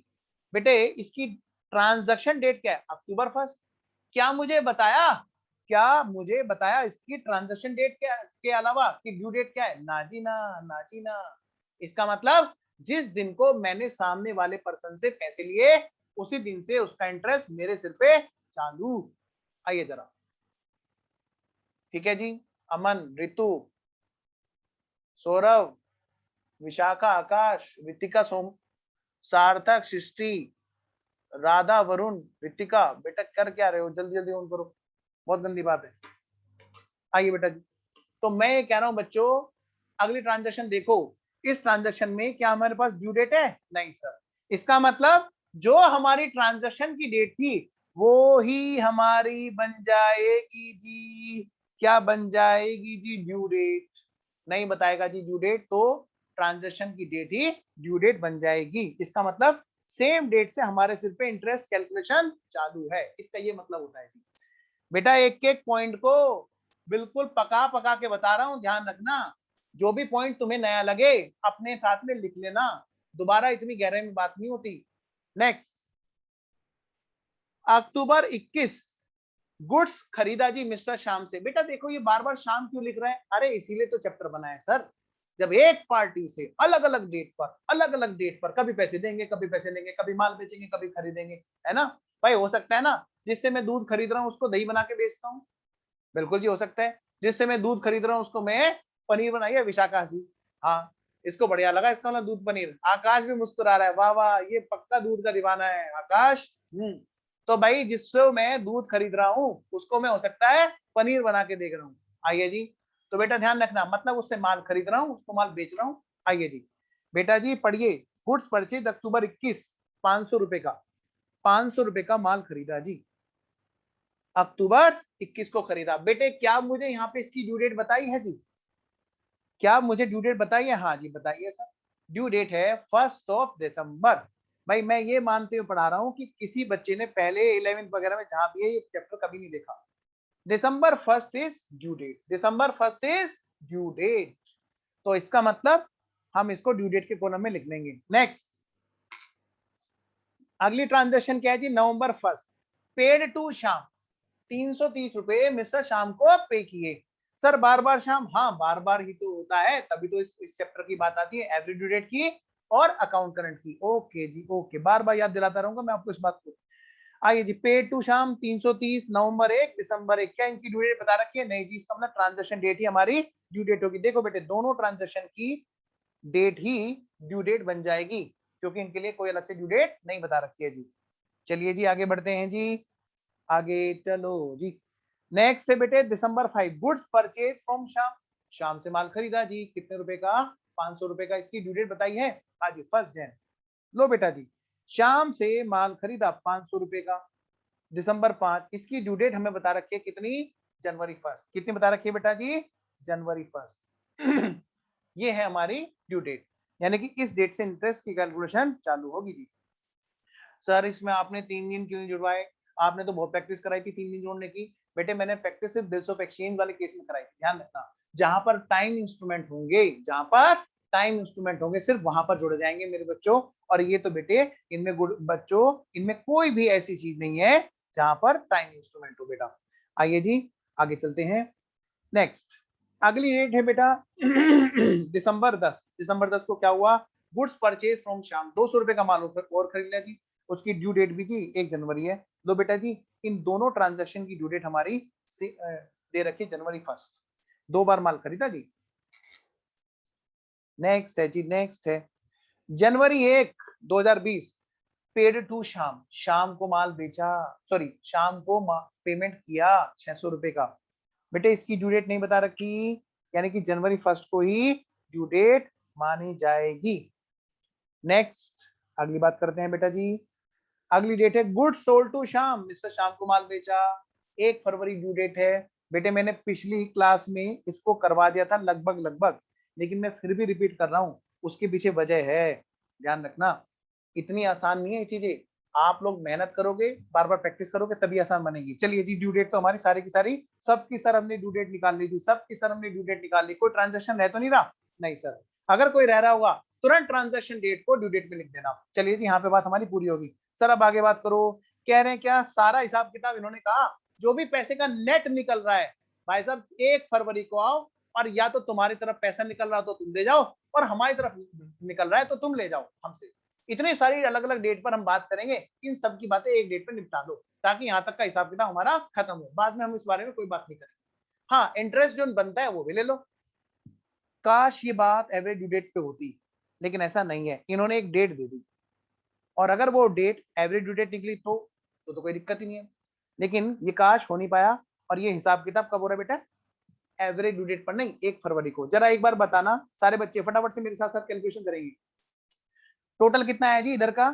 बेटे इसकी ट्रांजैक्शन डेट क्या है? अक्टूबर 1। क्या मुझे बताया? इसकी ट्रांजैक्शन डेट क्या के अलावा की ड्यू डेट क्या है? ना जी ना, ना जी ना। इसका मतलब जिस दिन को मैंने सामने वाले पर्सन से पैसे लिए उसी दिन से उसका इंटरेस्ट मेरे सिर पे चालू। आइए जरा। ठीक है जी। अमन, ऋतु, सौरभ, विशाखा, आकाश, ऋतिका, सोम, सार्थक, सृष्टि, राधा, वरुण, ऋतिका, बेटा कर क्या रहे हो? जल्दी जल्दी ऑन करो, बहुत गंदी बात है। आइए बेटा जी। तो मैं ये कह रहा हूं बच्चों, अगली ट्रांजेक्शन देखो। इस ट्रांजेक्शन में क्या हमारे पास ड्यू डेट है? नहीं सर। इसका मतलब जो हमारी ट्रांजेक्शन की डेट थी वो ही हमारी बन जाएगी जी। क्या बन जाएगी जी? Due date. नहीं बताएगा जी ड्यू डेट तो ट्रांजेक्शन की डेट ही ड्यू डेट बन जाएगी। इसका मतलब सेम डेट से हमारे सिर पे इंटरेस्ट कैलकुलेशन चालू है। इसका ये मतलब होता है जी। बेटा एक एक पॉइंट को बिल्कुल पका पका के बता रहा हूं, ध्यान रखना। जो भी पॉइंट तुम्हें नया लगे अपने साथ में लिख लेना, दोबारा इतनी गहराई में बात नहीं होती। नेक्स्ट, अक्टूबर 21 गुड्स खरीदा जी मिस्टर श्याम से। बेटा देखो ये बार बार श्याम क्यों लिख रहे हैं? अरे इसीलिए तो चैप्टर बना है सर। जब एक पार्टी से अलग अलग डेट पर कभी पैसे देंगे, कभी पैसे लेंगे, कभी माल बेचेंगे, कभी खरीदेंगे, है ना भाई? हो सकता है ना जिससे मैं दूध खरीद रहा हूँ उसको दही बना के बेचता हूँ? बिल्कुल जी हो सकता है। जिससे मैं दूध खरीद रहा हूँ उसको मैं पनीर बनाइए। विशाखा जी, हाँ इसको बढ़िया लगा, इसका मतलब दूध पनीर। आकाश भी मुस्कुरा रहा है, वाह वाह ये पक्का दूध का दीवाना है आकाश। तो भाई जिससे मैं दूध खरीद रहा हूँ उसको मैं हो सकता है पनीर बना के देख रहा हूँ। आइए जी। तो बेटा ध्यान रखना, मतलब उससे माल खरीद रहा हूँ, उसको माल बेच रहा हूँ। आइए जी बेटा जी पढ़िए। गुड्स परचेज अक्टूबर 21, 500 रुपए का, 500 रुपए का माल खरीदा जी। अक्टूबर 21 को खरीदा। बेटे क्या मुझे यहाँ पे इसकी ड्यू डेट बताई है जी? क्या मुझे ड्यू डेट बताई है? हाँ जी बताइए सर। ड्यू डेट है 1 दिसंबर। भाई मैं ये मानते हुए पढ़ा रहा हूँ कि किसी बच्चे ने पहले 11th वगैरह में जहां भी है ये चैप्टर कभी नहीं देखा। December 1 is due date, December 1 is due date. तो इसका मतलब हम इसको ड्यू डेट के कॉलम में लिख लेंगे। नेक्स्ट, अगली ट्रांजेक्शन क्या है जी? नवंबर 1 पेड टू श्याम, 330 रुपए मिस्टर शाम को पे किए। सर बार बार शाम? हाँ बार बार ही तो होता है, तभी तो इस चैप्टर की बात आती है, एवरी ड्यू डेट की और अकाउंट करंट की। ओके जी ओके, बार बार याद दिलाता रहूंगा मैं आपको इस बात को। आइए जी, पेड टू शाम 330, नवंबर 1, दिसंबर 1। क्या इनकी ड्यू डेट बता रखी है? नहीं जी, इसका मतलब ट्रांजेक्शन डेट ही हमारी ड्यू डेट होगी। देखो बेटे दोनों ट्रांजेक्शन की डेट ही ड्यू डेट बन जाएगी क्योंकि इनके लिए कोई अलग से ड्यू डेट नहीं बता रखी है जी। चलिए जी आगे बढ़ते हैं जी, आगे चलो जी। नेक्स्ट है बेटे दिसंबर 5 goods purchase from Shyam. Shyam से माल खरीदा जी, कितने रुपए का? 500 रुपए का। इसकी ड्यू डेट बताई है? हाँ जी 1 जनवरी। लो बेटा जी, श्याम से माल खरीदा 500 रुपए का, दिसंबर 5। इसकी ड्यू डेट हमें बता रखी है कितनी? जनवरी 1। कितनी बता रखी है बेटा जी? जनवरी 1। ये है हमारी ड्यू डेट, यानी कि इस डेट से इंटरेस्ट की कैलकुलेशन चालू होगी जी। सर इसमें आपने 3 दिन क्यों नहीं जुड़वाए? आपने तो बहुत प्रैक्टिस कराई थी 3 दिन जोड़ने की। बेटे मैंने प्रैक्टिस सिर्फ बिल्स ऑफ एक्सचेंज वाले केस में कराई थी, ध्यान रखना। जहां पर टाइम इंस्ट्रूमेंट होंगे, जहां पर टाइम इंस्ट्रूमेंट होंगे सिर्फ वहां पर जोड़े जाएंगे मेरे बच्चों। और ये तो बेटे इनमें बच्चों इनमें कोई भी ऐसी चीज नहीं है जहां पर टाइम इंस्ट्रूमेंट हो बेटा। आइए जी आगे चलते हैं। नेक्स्ट अगली डेट है बेटा दिसंबर 10। दिसंबर 10 को क्या हुआ? गुड्स परचेज फ्रॉम श्याम, 200 रुपए का माल और खरीद लिया जी। उसकी ड्यू डेट भी जी 1 जनवरी है। लो बेटा जी इन दोनों ट्रांजेक्शन की ड्यू डेट हमारी दे रखी January 1। 2 बार माल खरीदा जी। नेक्स्ट है जी, नेक्स्ट है January 1, 2020 पेड टू शाम, शाम को माल बेचा, सॉरी शाम को पेमेंट किया 600 रुपए का। बेटे इसकी ड्यू डेट नहीं बता रखी, यानी कि January 1 को ही ड्यू डेट मानी जाएगी। नेक्स्ट अगली बात करते हैं बेटा जी। अगली डेट है गुड सोल्ड टू शाम, मिस्टर शाम को माल बेचा, 1 फरवरी ड्यू डेट है। बेटे मैंने पिछली क्लास में इसको करवा दिया था लगभग लगभग, लेकिन मैं फिर भी रिपीट कर रहा हूं, उसके पीछे वजह है, ध्यान रखना। इतनी आसान नहीं है ये चीजें, आप लोग मेहनत करोगे, बार बार प्रैक्टिस करोगे तभी आसान बनेगी। चलिए जी ड्यू डेट तो हमारी सारी की सारी, सबकी सर हमने ड्यू डेट निकाल ली थी, सबकी सर हमने ड्यू डेट निकाल ली। कोई ट्रांजेक्शन रह तो नहीं रहा? नहीं सर। अगर कोई रह रहा होगा तुरंत ट्रांजेक्शन डेट को ड्यू डेट में लिख देना। चलिए जी यहाँ पे बात हमारी पूरी होगी। सर अब आगे बात करो। कह रहे हैं क्या सारा हिसाब किताब इन्होंने कहा जो भी पैसे का नेट निकल रहा है भाई साहब 1 फरवरी को आओ, और या तो तुम्हारी तरफ पैसा निकल रहा हो तो तुम दे जाओ, और हमारी तरफ निकल रहा है तो तुम ले जाओ हमसे। इतनी सारी अलग अलग डेट पर हम बात करेंगे, इन सब की बातें एक डेट पर निपटा दो ताकि यहाँ तक का हिसाब किताब हमारा खत्म हो, बाद में हम इस बारे में कोई बात नहीं करेंगे। हाँ इंटरेस्ट जो बनता है वो भी ले लो। काश ये बात एवरेज ड्यू डेट पे होती, लेकिन ऐसा नहीं है, इन्होंने एक डेट दे दी, और अगर वो डेट एवरेज ड्यू डेट निकली तो कोई दिक्कत ही नहीं है, लेकिन ये काश हो नहीं पाया। और ये हिसाब किताब कब हो रहा है बेटा? एवरेज ड्यू डेट पर नहीं, 1 फरवरी को। जरा एक बार बताना सारे बच्चे फटाफट से मेरे साथ साथ कैलकुलेशन करेंगे। टोटल कितना है जी इधर का?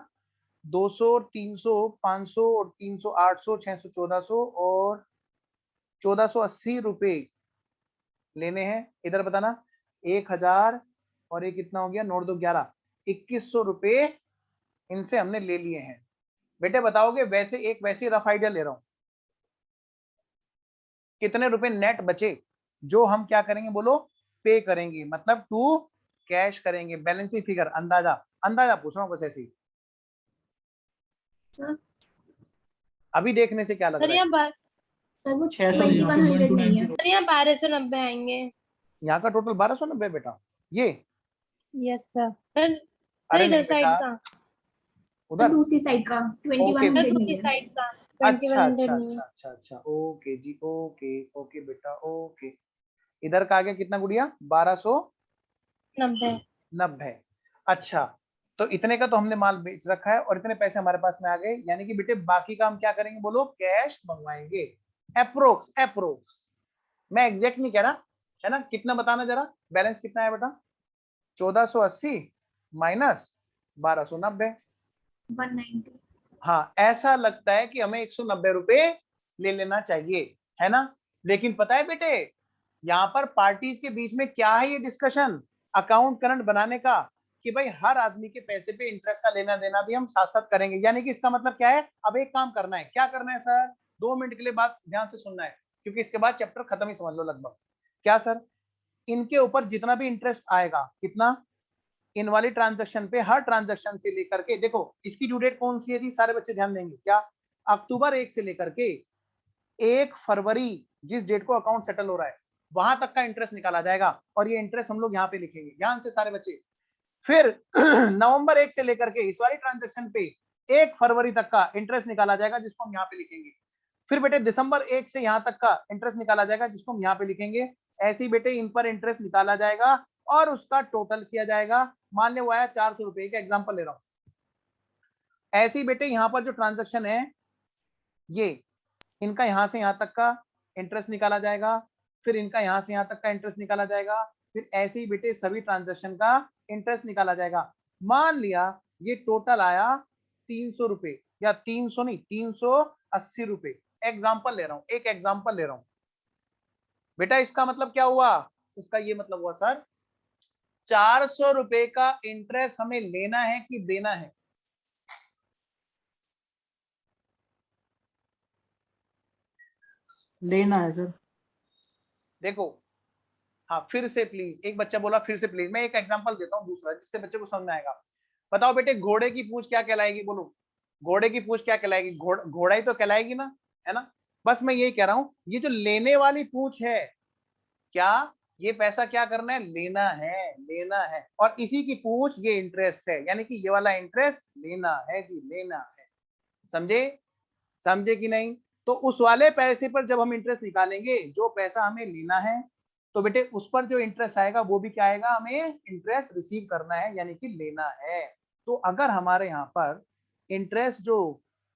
200, 300, 500 और 300, 800, 600, 1400 और 1480 रुपए लेने हैं। इधर बताना 1000 और ये कितना हो गया? 9 2 11, 2100 रुपए इनसे हमने ले लिए हैं। बेटे बताओगे वैसे एक वैसे रफ आइडिया ले रहा हूं, कितने रुपए नेट बचे जो हम क्या करेंगे बोलो? पे करेंगे, मतलब टू कैश करेंगे। बैलेंस शीट फिगर अंदाजा, अंदाजा पूछ रहा हूँ बस ऐसे ही। अभी देखने से क्या लग रहा है? सर वो 2100 नहीं है सर, यहाँ 1290 आएंगे। यहाँ का टोटल 1290 बेटा ये? Yes sir. सर अरे इधर नहीं साइड बेटा, का, उधर दूसरी साइड का ओके। 2100 दूसरी नहीं है। साइड का अच्छा 2100 अच्छा नहीं है। अच्छा अच्छा अच्छा, ओके जी, ओके ओके बेटा ओके। इधर का आ गया कितना गुड़िया? 90। 1290। अच्छा तो इतने का तो हमने माल बेच रखा है और इतने पैसे हमारे पास में आ गए, यानी कि बेटे बाकी का हम क्या करेंगे बोलो? कैश मंगवाएंगे। अप्रोक्स अप्रोक्स, मैं एग्जैक्ट नहीं कह रहा है ना। कितना बताना जरा, बैलेंस कितना है बेटा? 1480 माइनस 1290, 190। हाँ ऐसा लगता है कि हमें 190 रुपए ले लेना चाहिए, है ना। लेकिन पता है बेटे यहाँ पर पार्टीज के बीच में क्या है ये डिस्कशन अकाउंट करंट बनाने का, कि भाई हर आदमी के पैसे पे इंटरेस्ट का लेना देना भी हम साथ साथ करेंगे। यानी कि इसका मतलब क्या है? अब एक काम करना है, क्या करना है सर? 2 मिनट के लिए बात ध्यान से सुनना है, क्योंकि इसके बाद चैप्टर खत्म ही समझ लो लगभग। क्या सर? इनके ऊपर जितना भी इंटरेस्ट आएगा, कितना? इन वाली ट्रांजेक्शन पे हर ट्रांजेक्शन से लेकर के, देखो इसकी ड्यू डेट कौन सी है जी? सारे बच्चे ध्यान देंगे। क्या? अक्टूबर 1 से लेकर के 1 फरवरी, जिस डेट को अकाउंट सेटल हो रहा है वहां तक का इंटरेस्ट निकाला जाएगा, और ये इंटरेस्ट हम लोग यहाँ पे लिखेंगे, ध्यान से सारे बच्चे। फिर नवंबर 1 से लेकर के इस वाली ट्रांजेक्शन पे 1 फरवरी तक का इंटरेस्ट निकाला जाएगा, जिसको हम यहाँ पे लिखेंगे। फिर बेटे दिसंबर 1 से यहाँ तक का इंटरेस्ट निकाला जाएगा, जिसको हम यहाँ पे लिखेंगे। ऐसे ही बेटे इन पर इंटरेस्ट निकाला जाएगा और उसका टोटल किया जाएगा। मान ले वो आया 400 रुपए का, एग्जाम्पल ले रहा हूँ। ऐसे ही बेटे यहाँ पर जो ट्रांजेक्शन है ये, इनका यहां से यहां तक का इंटरेस्ट निकाला जाएगा, फिर इनका यहां से यहां तक का इंटरेस्ट निकाला जाएगा, फिर ऐसे ही बेटे सभी ट्रांजेक्शन का इंटरेस्ट निकाला जाएगा। मान लिया ये टोटल आया 300 रुपए, या 300 नहीं 380 रुपए, एग्जाम्पल ले रहा हूं, एक एग्जाम्पल ले रहा हूं। बेटा इसका मतलब क्या हुआ? इसका ये मतलब हुआ सर 400 रुपए का इंटरेस्ट हमें लेना है कि देना है? लेना है सर। देखो हाँ फिर से प्लीज, एक बच्चा बोला फिर से प्लीज। मैं एक एग्जांपल देता हूँ दूसरा, जिससे बच्चे को समझ में आएगा। बताओ बेटे, घोड़े की पूंछ क्या कहलाएगी? बोलो, घोड़े की पूंछ क्या कहलाएगी? घोड़ा ही तो कहलाएगी ना, है ना? बस मैं यही कह रहा हूँ, ये जो लेने वाली पूंछ है, क्या ये पैसा क्या करना है? लेना है, लेना है। और इसी की पूंछ ये इंटरेस्ट है, यानी कि ये वाला इंटरेस्ट लेना है जी, लेना है। समझे? समझे कि नहीं? तो उस वाले पैसे पर जब हम इंटरेस्ट निकालेंगे, जो पैसा हमें लेना है, तो बेटे उस पर जो इंटरेस्ट आएगा वो भी क्या आएगा? हमें इंटरेस्ट रिसीव करना है, यानी कि लेना है। तो अगर हमारे यहाँ पर इंटरेस्ट जो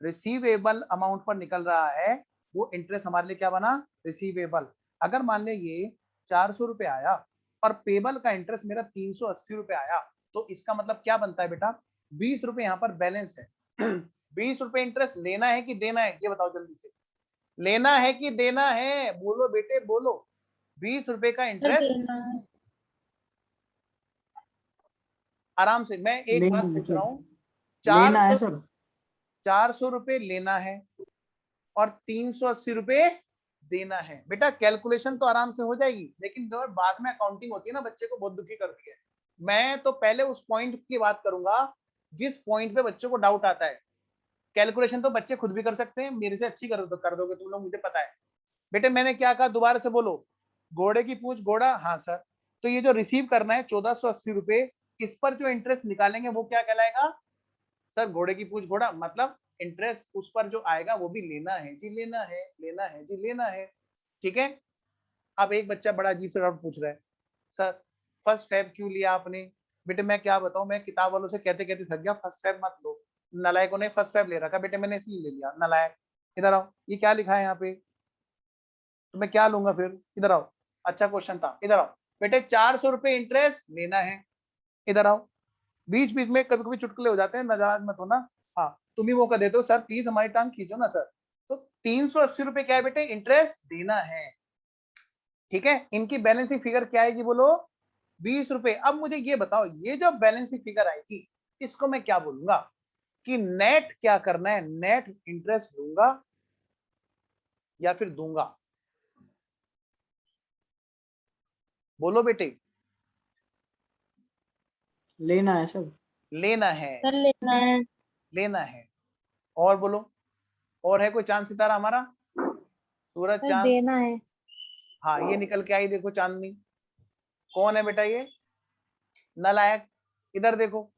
रिसीवेबल अमाउंट पर निकल रहा है, वो इंटरेस्ट हमारे लिए क्या बना? रिसीवेबल। अगर मान ले ये 400 रुपए आया और पेबल का इंटरेस्ट मेरा 380 रुपए आया, तो इसका मतलब क्या बनता है बेटा? 20 रुपए यहाँ पर बैलेंस है। 20 रुपए इंटरेस्ट लेना है कि देना है? ये बताओ जल्दी से। लेना है कि देना है? बोलो बेटे बोलो। 20 रुपए का इंटरेस्ट आराम से। मैं एक लेना बात है पूछ रहा सर, हूँ, लेना है 400 सर। 400 रुपए लेना है और 380 रुपए देना है। बेटा कैलकुलेशन तो आराम से हो जाएगी, लेकिन जो बाद में अकाउंटिंग होती है ना, बच्चे को बहुत दुखी करती है। मैं तो पहले उस पॉइंट की बात करूंगा जिस पॉइंट पे बच्चों को डाउट आता है। कैलकुलेशन तो बच्चे खुद भी कर सकते हैं, मेरे से अच्छी कर दोगे तुम लोग, मुझे पता है। बेटे मैंने क्या कहा? दोबारा से बोलो। घोड़े की पूंछ घोड़ा, हाँ सर। तो ये जो रिसीव करना है 1480 रुपए, इस पर जो इंटरेस्ट निकालेंगे वो क्या कहलाएगा? सर घोड़े की पूंछ घोड़ा, मतलब इंटरेस्ट उस पर जो आएगा वो भी लेना है जी, लेना है, लेना है जी, लेना है। ठीक है। अब एक बच्चा बड़ा अजीब से डाउट पूछ रहा है, सर फर्स्ट फेब क्यों लिया आपने? बेटे मैं क्या बताऊं, मैं किताब वालों से कहते कहते थक गया, फर्स्ट फेब मत लो। नालायकों ने फर्स्ट फेब ले रखा, बेटे मैंने इसलिए ले लिया। नालायक, इधर आओ, ये क्या लिखा है यहाँ पे? तो मैं क्या लूंगा फिर? इधर आओ। अच्छा क्वेश्चन था, इधर आओ। बेटे 400 रुपए इंटरेस्ट लेना है, इधर आओ। बीच बीच में कभी कभी चुटकुले हो जाते हैं, नाराज मत होना। हाँ तुम ही मौका देते हो, सर प्लीज हमारी टांग खींचो ना सर। तो 380 रुपए क्या है बेटे? इंटरेस्ट देना है। ठीक है, इनकी बैलेंसिंग फिगर क्या आएगी? बोलो, 20 रुपए। अब मुझे ये बताओ, ये जो बैलेंसिंग फिगर आएगी, इसको मैं क्या बोलूंगा? कि नेट क्या करना है? नेट इंटरेस्ट दूंगा या फिर दूंगा? बोलो बेटे। लेना है सर। लेना है, सर लेना है। लेना है। और बोलो, और है कोई चांद सितारा हमारा? सूरज सर चांद। देना है। हाँ ये निकल के आई, देखो चांदनी। कौन है बेटा ये? नालायक। इधर देखो,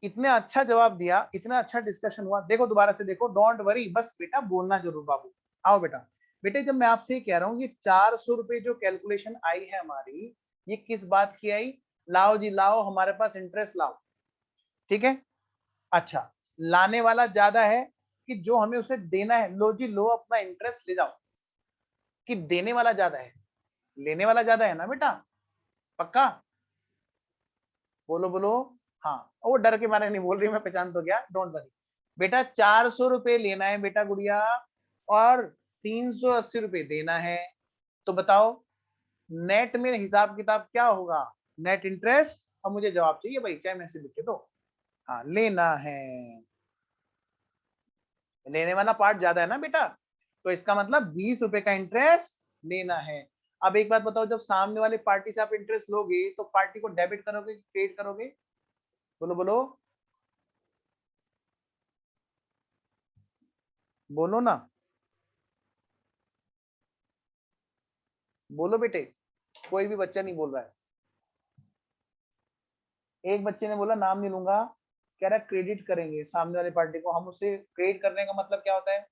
इतना अच्छा जवाब दिया, इतना अच्छा डिस्कशन हुआ। देखो दोबारा से देखो, डोंट वरी, बस बेटा बोलना जरूर बाबू। आओ बेटा। बेटे जब मैं आपसे कह रहा हूँ ये 400 रुपए जो कैलकुलेशन आई है हमारी, ये किस बात की आई? लाओ जी लाओ, हमारे पास इंटरेस्ट लाओ। ठीक है। अच्छा, लाने वाला ज्यादा है कि जो हमें उसे देना है? लो जी लो, अपना इंटरेस्ट ले जाओ। कि देने वाला ज्यादा है? लेने वाला ज्यादा है ना बेटा? पक्का? बोलो बोलो। हाँ, वो डर के मारे नहीं बोल रही, मैं पहचान तो गया, डोंट वरी। बेटा 400 रुपए लेना है बेटा गुड़िया, और 380 रुपए देना है। तो बताओ नेट में हिसाब किताब क्या होगा? Net interest. अब मुझे जवाब चाहिए भाई, चाहे मैसेज लिख के दो। हाँ लेना है, लेने वाला पार्ट ज्यादा है ना बेटा, तो इसका मतलब 20 रुपए का इंटरेस्ट लेना है। अब एक बात बताओ, जब सामने वाले पार्टी से आप इंटरेस्ट लोगे तो पार्टी को डेबिट करोगे क्रेडिट करोगे? बोलो बोलो, बोलो ना, बोलो बेटे। कोई भी बच्चा नहीं बोल रहा है। एक बच्चे ने बोला नाम नहीं लूंगा, कह रहा क्रेडिट करेंगे सामने वाले पार्टी को। हम उसे क्रेडिट करने का मतलब क्या होता है?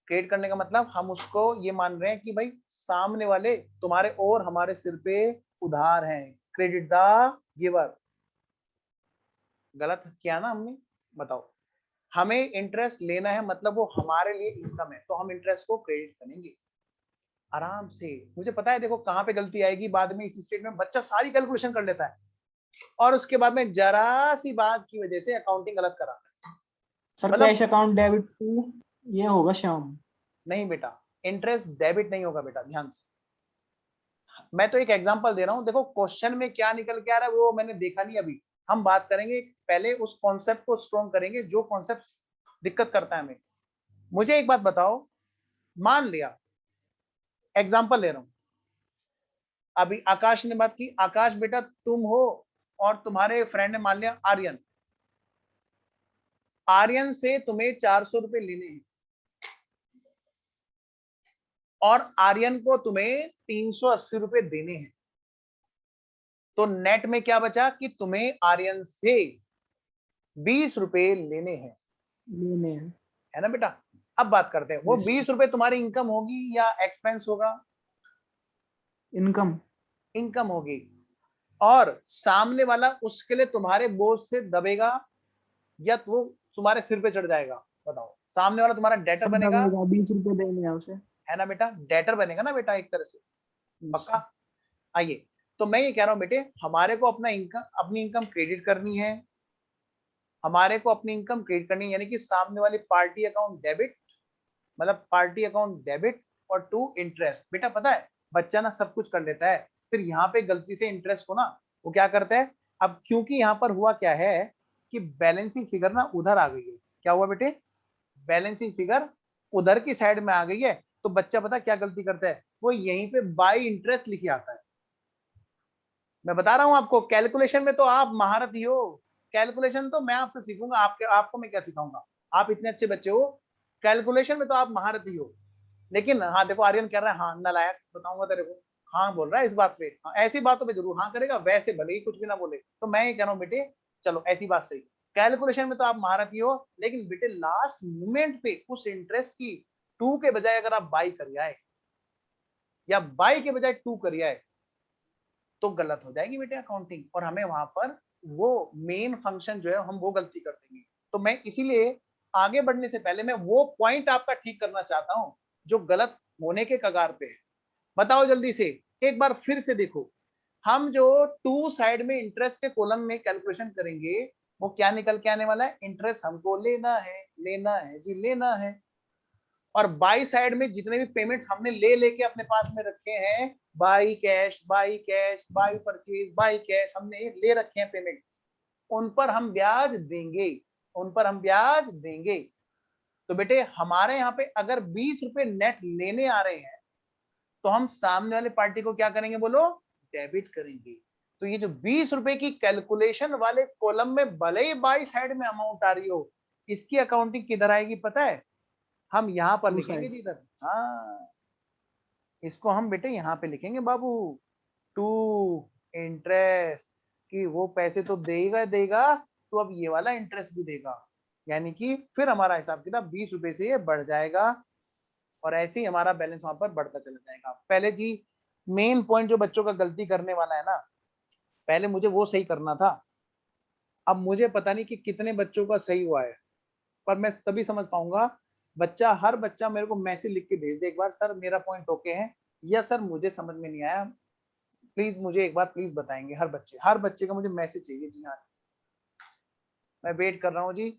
क्रेडिट करने का मतलब हम उसको ये मान रहे हैं कि भाई सामने वाले तुम्हारे और हमारे सिर पे उधार हैं, क्रेडिट द गिवर। गलत किया ना हमने? बताओ। हमें इंटरेस्ट लेना है, मतलब वो हमारे लिए इनकम है, तो हम इंटरेस्ट को क्रेडिट करेंगे आराम से। मुझे पता है देखो कहां पे गलती आएगी बाद में, इस स्टेट में बच्चा सारी कैलकुलेशन कर लेता है और उसके बाद में जरा सी बात की वजह से अकाउंटिंग गलत कराता है। सर मतलब कैश अकाउंट डेबिट टू ये होगा श्याम। नहीं बेटा, इंटरेस्ट डेबिट नहीं होगा बेटा, ध्यान से। मैं तो एक एग्जांपल दे रहा हूं, देखो क्वेश्चन में क्या निकल के आ रहा है वो मैंने देखा नहीं अभी। हम बात करेंगे पहले उस कॉन्सेप्ट को स्ट्रॉन्ग करेंगे जो कॉन्सेप्ट दिक्कत करता है हमें। मुझे एक बात बताओ, मान लिया, एग्जांपल ले रहा हूं, अभी आकाश ने बात की, आकाश बेटा तुम हो और तुम्हारे फ्रेंड ने मान लिया आर्यन, आर्यन से तुम्हें 400 रुपए लेने हैं और आर्यन को तुम्हें 380 रुपए देने हैं। तो नेट में क्या बचा कि तुम्हें आर्यन से 20 रुपए लेने हैं, लेने हैं। है ना बेटा। अब बात करते हैं, वो Yes. 20 रुपए तुम्हारी इनकम होगी या एक्सपेंस होगा? इनकम। इनकम होगी। और सामने वाला उसके लिए तुम्हारे बोझ से दबेगा या वो तुम्हारे सिर पे चढ़ जाएगा? बताओ, सामने वाला तुम्हारा डेटर बनेगा, 20 रुपए देने हैं उसे। है ना बेटा, डेटर बनेगा ना बेटा एक तरह से, पक्का। आइए, तो मैं ये कह रहा हूं बेटे, हमारे को अपनी इनकम क्रेडिट करनी है, हमारे को अपनी इनकम क्रेडिट करनी है, यानी कि सामने वाली पार्टी अकाउंट डेबिट, मतलब पार्टी अकाउंट डेबिट और टू इंटरेस्ट। बेटा पता है बच्चा ना सब कुछ कर लेता है, फिर यहाँ पे गलती से इंटरेस्ट को ना वो क्या करता है, अब क्योंकि यहाँ पर हुआ क्या है कि बैलेंसिंग फिगर ना उधर आ गई है। क्या हुआ बेटे? बैलेंसिंग फिगर उधर की साइड में आ गई है, तो बच्चा पता क्या गलती करता है, वो यहीं पे बाय इंटरेस्ट लिखे आता है। मैं बता रहा हूं आपको, कैलकुलेशन में तो आप महारत ही हो, कैलकुलेशन तो मैं आपसे सीखूंगा, आपको मैं क्या सिखाऊंगा, आप इतने अच्छे बच्चे हो, कैलकुलेशन में तो आप महारत ही हो। लेकिन हाँ देखो आर्यन कह रहा है हाँ नालायक, बताऊंगा तेरे को, हाँ बोल रहा है इस बात पे, हाँ, ऐसी बातों पे जरूर हाँ करेगा, वैसे भले ही कुछ भी ना बोले। तो मैं ये कह रहा हूँ बेटे, चलो ऐसी बात सही, कैलकुलेशन में तो आप महारत ही हो, लेकिन बेटे लास्ट मोमेंट पे उस इंटरेस्ट की टू के बजाय अगर आप बाई कर आए या बाई के बजाय टू कर आए तो गलत हो जाएगी बेटे अकाउंटिंग, और हमें वहां पर वो मेन फंक्शन जो है हम वो गलती कर देंगे। तो मैं इसीलिए आगे बढ़ने से पहले मैं वो पॉइंट आपका ठीक करना चाहता हूं जो गलत होने के कगार पे है। बताओ जल्दी से, एक बार फिर से देखो, हम जो टू साइड में इंटरेस्ट के कॉलम में कैलकुलेशन करेंगे वो क्या निकल के आने वाला है, इंटरेस्ट हमको लेना है जी, लेना है। और बाई साइड में जितने भी पेमेंट्स हमने ले लेके अपने पास में रखे हैं, by cash, by purchase, by cash, हमने ले रखे हैं पेमेंट, उन पर हम ब्याज देंगे, उन पर हम ब्याज देंगे। तो बेटे हमारे यहाँ पे अगर 20 रुपए नेट लेने आ रहे हैं तो हम सामने वाले पार्टी को क्या करेंगे बोलो, डेबिट करेंगे। तो ये जो 20 रुपए की कैलकुलेशन वाले कॉलम में भले ही बाई साइड में अमाउंट आ रही हो, इसकी अकाउंटिंग किधर आएगी पता है? हम यहां पर टू लिखेंगे साइड। जी इधर, हाँ इसको हम बेटे यहाँ पे लिखेंगे बाबू, टू इंटरेस्ट, कि वो पैसे तो देगा देगा, तो अब ये वाला इंटरेस्ट भी देगा, यानी कि फिर हमारा हिसाब किताब 20 रुपए से ये बढ़ जाएगा और ऐसे ही हमारा बैलेंस वहां पर बढ़ता चला जाएगा। पहले जी मेन पॉइंट जो बच्चों का गलती करने वाला है ना, पहले मुझे वो सही करना था, अब मुझे पता नहीं कि कितने बच्चों का सही हुआ है, पर मैं तभी समझ पाऊंगा। हर बच्चा मेरे को मैसेज लिख के भेज दे एक बार, सर मेरा पॉइंट ओके है, या सर मुझे समझ में नहीं आया, प्लीज मुझे एक बार प्लीज बताएंगे। हर बच्चे का मुझे मैसेज चाहिए जी। हाँ मैं वेट कर रहा हूँ जी,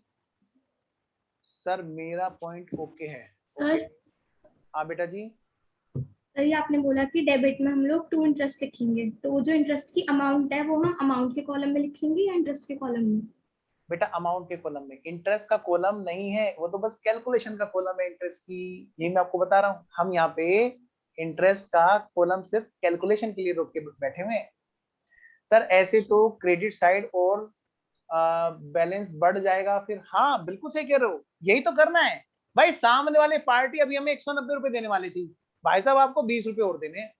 सर मेरा पॉइंट ओके है। ओके सर हाँ बेटा जी। सर ये आपने बोला कि डेबिट में हम लोग टू इंटरेस्ट लिखेंगे, तो वो जो इंटरेस्ट की अमाउंट है वो हम अमाउंट के कॉलम में लिखेंगे या इंटरेस्ट के कॉलम में? बेटा अमाउंट के कॉलम में, इंटरेस्ट का कॉलम नहीं है, वो तो बस कैलकुलेशन का कॉलम है इंटरेस्ट की, ये मैं आपको बता रहा हूँ। हम यहाँ पे इंटरेस्ट का कॉलम सिर्फ कैलकुलेशन के लिए रोक के बैठे हुए हैं। सर ऐसे तो क्रेडिट साइड और बैलेंस बढ़ जाएगा फिर, हाँ बिल्कुल सही कह रहे हो, यही तो करना है भाई। सामने वाले पार्टी अभी हमें 190 रुपए देने वाली थी, भाई साहब आपको 20 रुपए और देने हैं।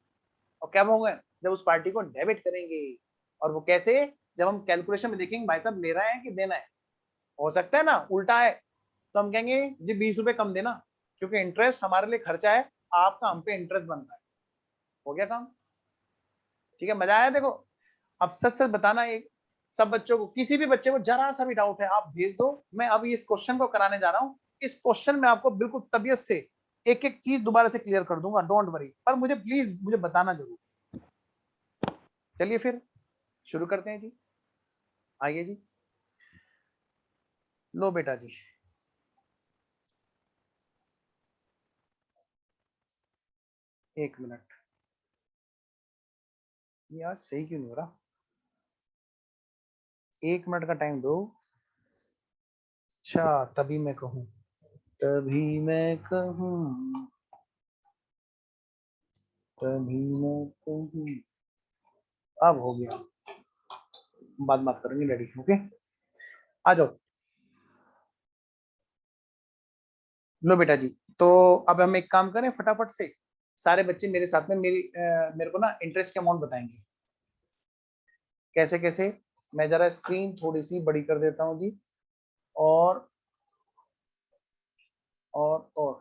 और क्या होगा जब उस पार्टी को डेबिट करेंगे, और वो कैसे, जब हम कैलकुलेशन में देखेंगे भाई साहब ले रहा है कि देना है, हो सकता है ना उल्टा है, तो हम कहेंगे जी 20 रुपए कम देना, क्योंकि इंटरेस्ट हमारे लिए खर्चा है, आपका हम पे इंटरेस्ट बनता है। हो गया काम, ठीक है, मजा आया। देखो अब सच सच बताना, एक सब बच्चों को, किसी भी बच्चे को जरा सा भी डाउट है आप भेज दो, मैं अभी इस क्वेश्चन को कराने जा रहा हूँ, इस क्वेश्चन में आपको बिल्कुल तबीयत से एक एक चीज दोबारा से क्लियर कर दूंगा, डोंट वरी, पर मुझे प्लीज मुझे बताना जरूर। चलिए फिर शुरू करते हैं जी, आइए जी, लो बेटा जी, एक मिनट, ये आज सही क्यों नहीं हो रहा, 1 मिनट का टाइम दो। अच्छा तभी मैं कहूँ, तभी मैं कहूँ, तभी मैं कहूँ, अब हो गया, बाद बात करेंगे डैडी। ओके आ जाओ। लो बेटा जी, तो अब हम एक काम करें फटाफट से, सारे बच्चे मेरे साथ में मेरे को ना इंटरेस्ट के अमाउंट बताएंगे। कैसे कैसे, मैं जरा स्क्रीन थोड़ी सी बड़ी कर देता हूँ जी। और और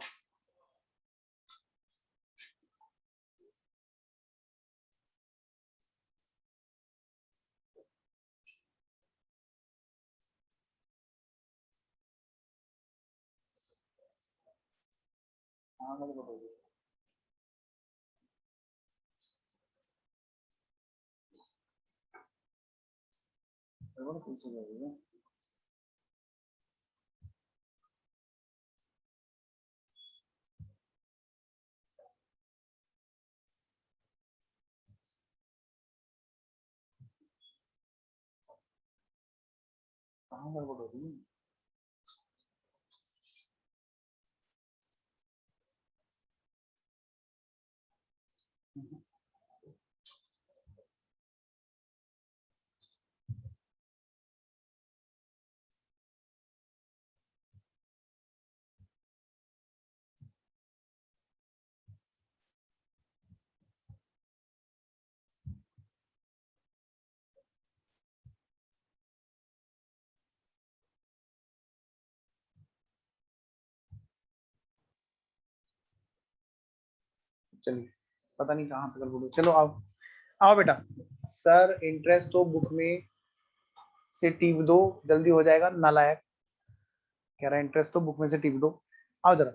कहाँ गड़बड़ हो रही है? चलिए, पता नहीं कहाँ पे गड़बड़ हो। चलो आओ आओ बेटा। सर इंटरेस्ट तो बुक में से टिप दो, जल्दी हो जाएगा। नालायक कह रहा है इंटरेस्ट तो बुक में से टिप दो। आओ जरा।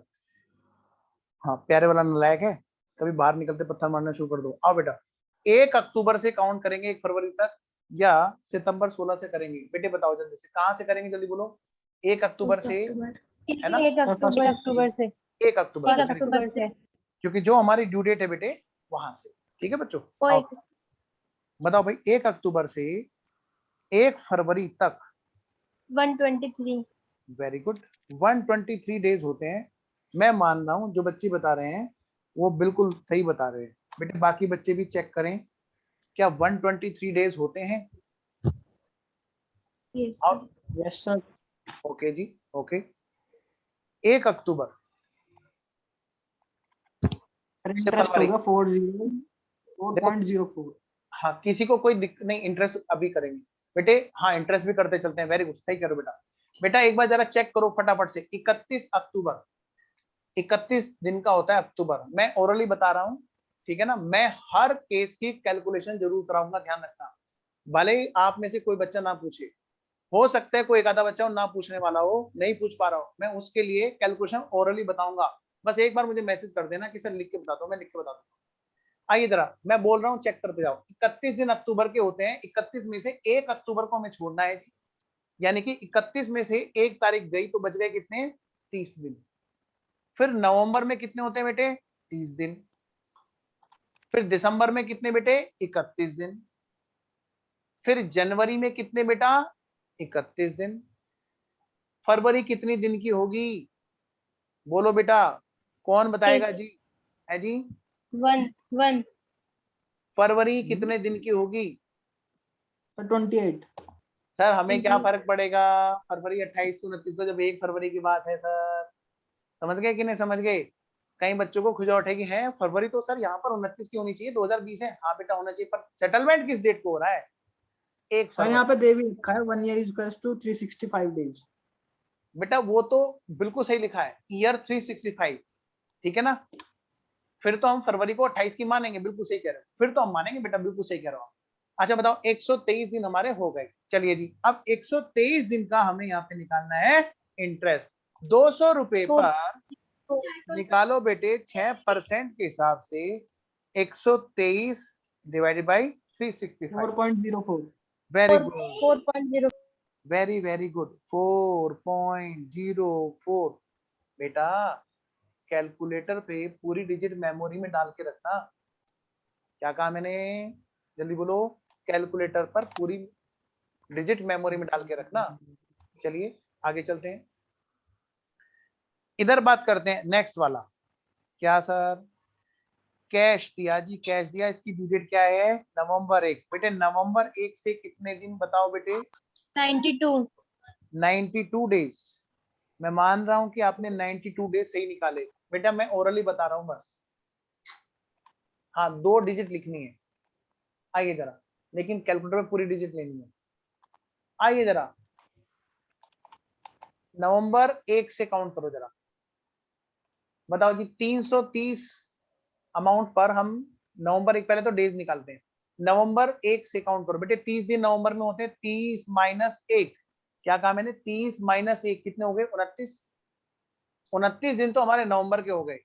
हाँ प्यारे वाला नालायक है, कभी बाहर निकलते पत्थर मारना शुरू कर दो। आओ बेटा, 1 अक्टूबर से काउंट करेंगे 1 फरवरी तक, या सितंबर 16 से करेंगे? बेटे बताओ जल्दी से, कहाँ से करेंगे, जल्दी बोलो। 1 अक्टूबर से, है ना? 1 अक्टूबर से 1 अक्टूबर 1 से, अक्टूबर से क्योंकि जो हमारी ड्यू डेट है बेटे वहां से। ठीक है बच्चों, आओ बताओ भाई। 1 अक्टूबर से 1 फरवरी तक 123। वेरी गुड, 123 डेज होते हैं। मैं मान रहा हूं जो बच्चे बता रहे हैं वो बिल्कुल सही बता रहे हैं। बेटे बाकी बच्चे भी चेक करें, क्या 123 डेज होते हैं? Yes sir. ओके जी, ओके। 1 अक्टूबर से इंटरेस्ट फरवरी, होगा 404.04। हाँ किसी को कोई दिक्कत नहीं, इंटरेस्ट अभी करेंगे बेटे। हाँ इंटरेस्ट भी करते चलते हैं, वेरी गुड, सही करो बेटा। बेटा एक बार जरा चेक करो फटाफट से, 31 अक्टूबर, 31 दिन का होता है अक्टूबर। मैं ओरली बता रहा हूँ, ठीक है ना? मैं हर केस की कैलकुलेशन जरूर कराऊंगा, ध्यान रखना। भले ही आप में से कोई बच्चा ना पूछे, हो सकता है कोई एक आधा बच्चा ना पूछने वाला हो, नहीं पूछ पा रहा हो, मैं उसके लिए कैलकुलेशन ओरली बताऊंगा। बस एक बार मुझे मैसेज कर देना कि सर लिख के बता दो, मैं लिख के बता दूंगा। आइए जरा मैं बोल रहा हूँ, चेक करते जाओ। 31 दिन अक्टूबर के होते हैं, 31 में से 1 अक्टूबर को हमें छोड़ना है जी, यानी कि 31 में से 1 तारीख गई तो बच गए कितने? 30 दिन। फिर नवंबर में कितने होते हैं बेटे? 30 दिन। फिर दिसंबर में कितने बेटे? 31 दिन। फिर जनवरी में कितने बेटा? 31 दिन। फरवरी कितनी दिन की होगी? बोलो बेटा, कौन बताएगा जी? है जी? 1 फरवरी कितने दिन की होगी? सर 28। सर हमें क्या फर्क पड़ेगा, फरवरी 28 को 29 को, जब 1 फरवरी की बात है सर। समझ गए कि नहीं समझ गए? कई बच्चों को खुजा उठेगी, है फरवरी तो सर यहाँ पर 29 की होनी चाहिए, 2020 है। हाँ बेटा होना चाहिए, पर सेटलमेंट किस डेट को हो रहा है? 1 सर यहाँ फरवरी। पे दे भी लिखा है 1 year इक्वल्स टू 365 डेज। बेटा वो तो बिल्कुल सही लिखा है, ईयर 365, ठीक है ना? फिर तो हम फरवरी को 28 की मानेंगे, बिल्कुल सही कह रहे हो, फिर तो हम मानेंगे बेटा, बिल्कुल सही कह रहे हो। अच्छा बताओ, 123 दिन हमारे हो गए। चलिए जी, अब 123 दिन का हमें यहाँ पे निकालना है इंटरेस्ट। 200 रुपए पर निकालो बेटे 6% के हिसाब से 123 divided by 365। 4.04। Very good, 4.0। Very very good, 4.04। बेटा कैलकुलेटर पे पूरी डिजिट मेमोरी में डाल के रखना। क्या कहा मैंने? जल्दी बोलो। कैलकुलेटर पर पूरी डिजिट मेमोरी में डाल के रखना। चलिए आगे चलते हैं, इधर बात करते हैं नेक्स्ट वाला। क्या सर? कैश दिया जी, कैश दिया। इसकी ड्यू डेट क्या है? नवंबर 1। बेटे नवंबर 1 से कितने दिन बताओ बेटे? 92। 92 डेज। मैं मान रहा हूं कि आपने 92 डेज सही निकाले। बेटा मैं ओरली बता रहा हूं बस। हाँ 2 डिजिट लिखनी है, आइए जरा, लेकिन कैलकुलेटर में पूरी डिजिट लेनी है। आइए जरा, नवंबर 1 से काउंट करो जरा, बताओ जी। 330 अमाउंट पर हम नवंबर 1, पहले तो डेज निकालते हैं। नवंबर 1 से काउंट करो बेटे। 30 दिन नवंबर में होते हैं। 30 माइनस 1, क्या कहा मैंने? 30 माइनस 1 कितने हो गए? 29। 29 दिन तो हमारे नवंबर के हो गए।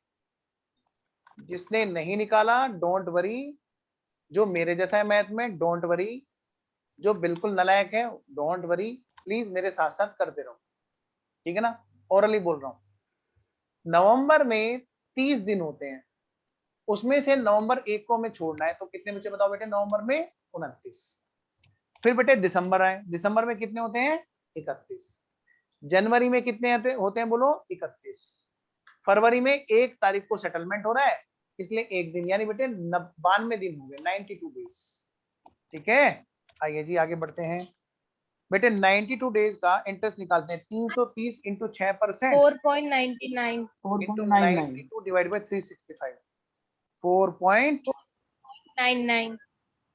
जिसने नहीं निकाला डोंट वरी, जो मेरे जैसा है मैथ में डोंट वरी, जो बिल्कुल नालायक है डोंट वरी, प्लीज मेरे साथ साथ करते रहो, ठीक है ना? ओरली बोल रहा हूं। नवंबर में 30 दिन होते हैं, उसमें से नवंबर 1 को हमें छोड़ना है, तो कितने बचे बताओ बेटे? नवंबर में 29। फिर बेटे दिसंबर आए, दिसंबर में कितने होते हैं? 31। जनवरी में कितने होते हैं बोलो? 31। फरवरी में 1 तारीख को सेटलमेंट हो रहा है, इसलिए 1 दिन, यानी बेटे 92 दिन हो गए, 92 डेज, ठीक है। आइए जी आगे बढ़ते हैं बेटे। 92 डेज का इंटरेस्ट निकालते हैं। 330 इंटू 6% 4.99। इंटू 4.99. 92 divide by 365। 4.99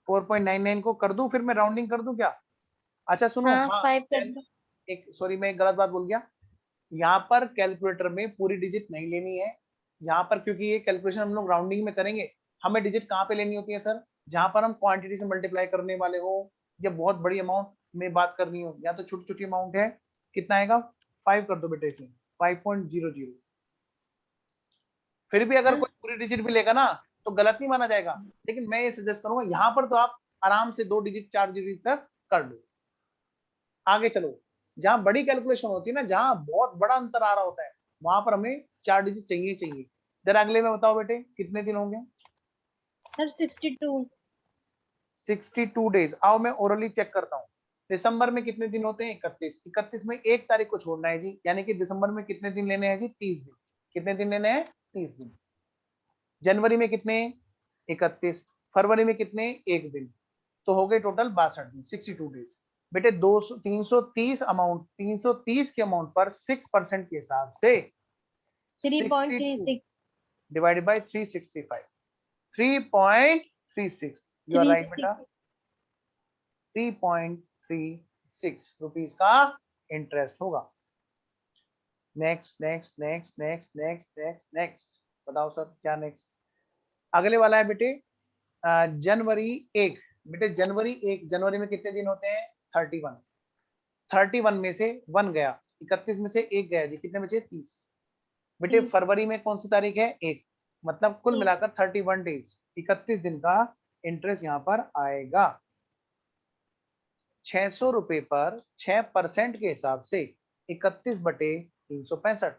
4.99 को कर दूं, फिर मैं राउंडिंग कर दूं क्या? अच्छा सुनो, हाँ हाँ 5 कर दो। एक सॉरी, मैं एक गलत बात बोल गया। यहाँ पर कैलकुलेटर में पूरी डिजिट नहीं लेनी है यहाँ पर, क्योंकि ये कैलकुलेशन हम लोग राउंडिंग में करेंगे। हमें डिजिट कहाँ पे लेनी होती है सर? जहां पर हम क्वांटिटी से मल्टीप्लाई करने वाले हो, या बहुत बड़ी अमाउंट में बात करनी हो, या तो छोटी छोटी अमाउंट है। कितना आएगा? 5 कर दो बेटे इसे, 5.00। फिर भी अगर कोई पूरी डिजिट भी लेगा ना तो गलत नहीं माना जाएगा, लेकिन मैं ये सजेस्ट करूंगा यहाँ पर तो आप आराम से 2 डिजिट 4 डिजिट तक कर दो। आगे चलो, जहां बड़ी कैलकुलेशन होती है ना, जहां बहुत बड़ा अंतर आ रहा होता है, वहां पर हमें 4 डिजिट चाहिए चाहिए। जरा अगले में बताओ बेटे कितने दिन होंगे? सर 62। 62 डेज। आओ मैं ओरली चेक करता हूँ। दिसंबर में कितने दिन होते हैं? 31। 31 में 1 तारीख को छोड़ना है जी, यानी कि दिसंबर में कितने दिन लेने हैं जी? 30 दिन। कितने दिन लेने हैं? 30 दिन। जनवरी में कितने? 31। फरवरी में कितने? 1 दिन। तो हो गए टोटल 62 दिन, 62 डेज। बेटे 200 330 अमाउंट, 330 के अमाउंट पर 6% के हिसाब से 62 3.36। Divided by 365, 3.36। You are right बेटा, 3.36 रुपीज का इंटरेस्ट होगा। Next next next next next next next, बताओ सर क्या नेक्स्ट? अगले वाला है बेटे जनवरी 1। बेटे जनवरी 1, जनवरी में कितने दिन होते हैं? 31। 31 में से 1 गया, 31 में से 1 गया जी, कितने बचे? 30। बेटे फरवरी में कौन सी तारीख है? 1। मतलब कुल मिलाकर 31 डेज, 31 दिन का इंटरेस्ट यहाँ पर आएगा। 600 रुपए पर 6% के हिसाब से 31/365।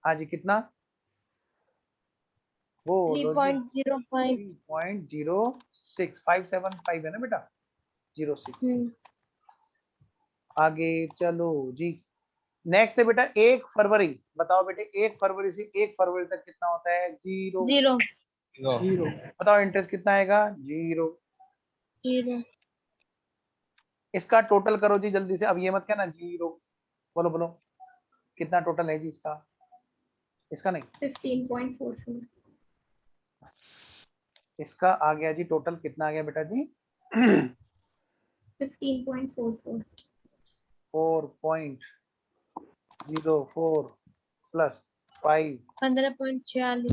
हाँ जी कितना? वो 3.05। 3.06575 है ना बेटा, 06। आगे चलो जी। नेक्स्ट है बेटा 1 फरवरी। बताओ बेटे 1 फरवरी से 1 फरवरी तक कितना होता है? 0। 0। बताओ इंटरेस्ट कितना आएगा? 0। इसका टोटल करो जी जल्दी से, अब ये मत कहना 0। बोलो बोलो कितना टोटल है जी इसका? इसका नहीं, 15.44। इसका आ गया जी टोटल, कितना आ गया बेटा जी? 15.44। 4.04 प्लस 5 15.46।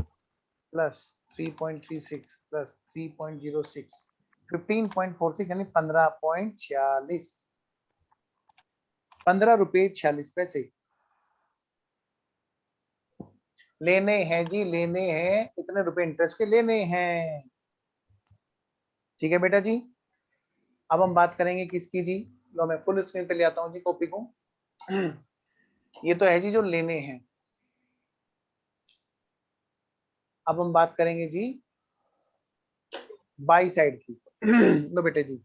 प्लस 3.36 प्लस 3.06, 15.46 यानी 15.46, 15 रुपए 46 पैसे लेने हैं जी, लेने हैं। इतने रुपए इंटरेस्ट के लेने हैं, ठीक है बेटा जी। अब हम बात करेंगे किसकी जी? लो मैं फुल स्क्रीन पे ले आता हूँ जी कॉपी को। ये तो है जी जो लेने हैं। अब हम बात करेंगे जी बाई साइड की। लो बेटे जी,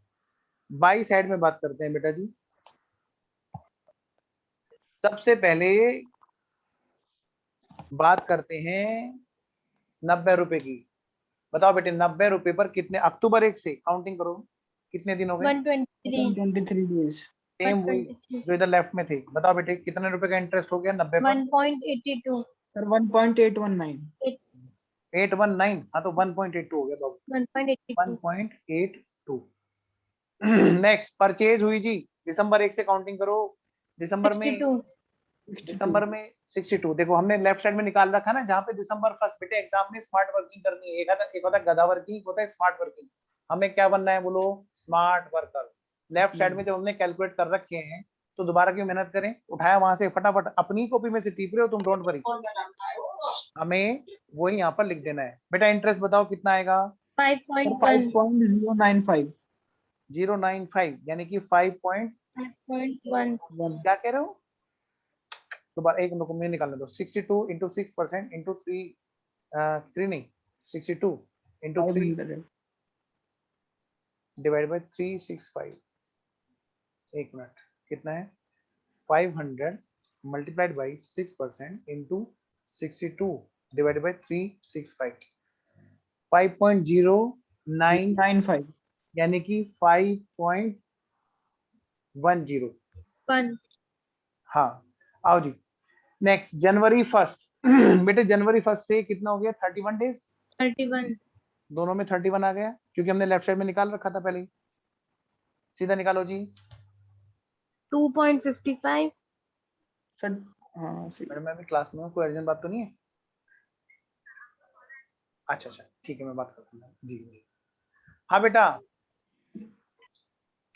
बाई साइड में बात करते हैं बेटा जी। सबसे पहले बात करते हैं 90 रुपए की। बताओ बेटे 90 रुपए पर कितने, अक्टूबर 1 से काउंटिंग करो कितने दिन हो गए? 123 123 days. सेम वही 123 जो इधर लेफ्ट में थे। बताओ बेटे कितने रुपए का इंटरेस्ट हो गया 90 पर? 1.82 Sir, 1.819. 819, हाँ तो 1.82 हो गया बाबू, 1.82 1.82। नेक्स्ट परचेज हुई जी दिसंबर 1 से काउंटिंग करो। दिसंबर में 62। देखो हमने लेफ्ट साइड में निकाल रखा ना, जहाँ पे दिसंबर फर्स्ट। बेटे एग्जाम में स्मार्ट वर्किंग करनी है, एक होता है गधा वर्किंग, एक होता है स्मार्ट वर्किंग। हमें क्या बनना है बोलो? Smart worker. लेफ्ट साइड में जब हमने कैलकुलेट कर रखे हैं तो दोबारा क्यों मेहनत करें? उठाया वहां से फटाफट, अपनी कॉपी में से टीप रहे हो तुम, डोंट वरी, हमें वही यहाँ पर लिख देना है। बेटा इंटरेस्ट बताओ कितना आएगा? 5.1 5.095. 095 यानी कि 5.1। 5.1 क्या कह रहे हो? दोबारा एक मिनट में निकालने दो। 62 इंटू 6% इंटू 3, 3 नहीं 62 इंटू 3 500. Divide by 365। एक मिनट, कितना है? 500 multiplied by 6% into 62 divided by 365। 5.095 95. यानी कि 5.10। 1 हाँ आओ जी नेक्स्ट जनवरी 1 बेटे जनवरी 1 से कितना हो गया? 31 डेज। 31 दोनों में 31 आ गया क्योंकि हमने लेफ्ट साइड में निकाल रखा था पहले ही। सीधा निकालो जी। 2.55 Sir, see. मैडम मैं भी क्लास में हूँ, कोई अर्जेंट बात तो नहीं है? अच्छा अच्छा ठीक है, मैं बात करता हूँ जी। हाँ बेटा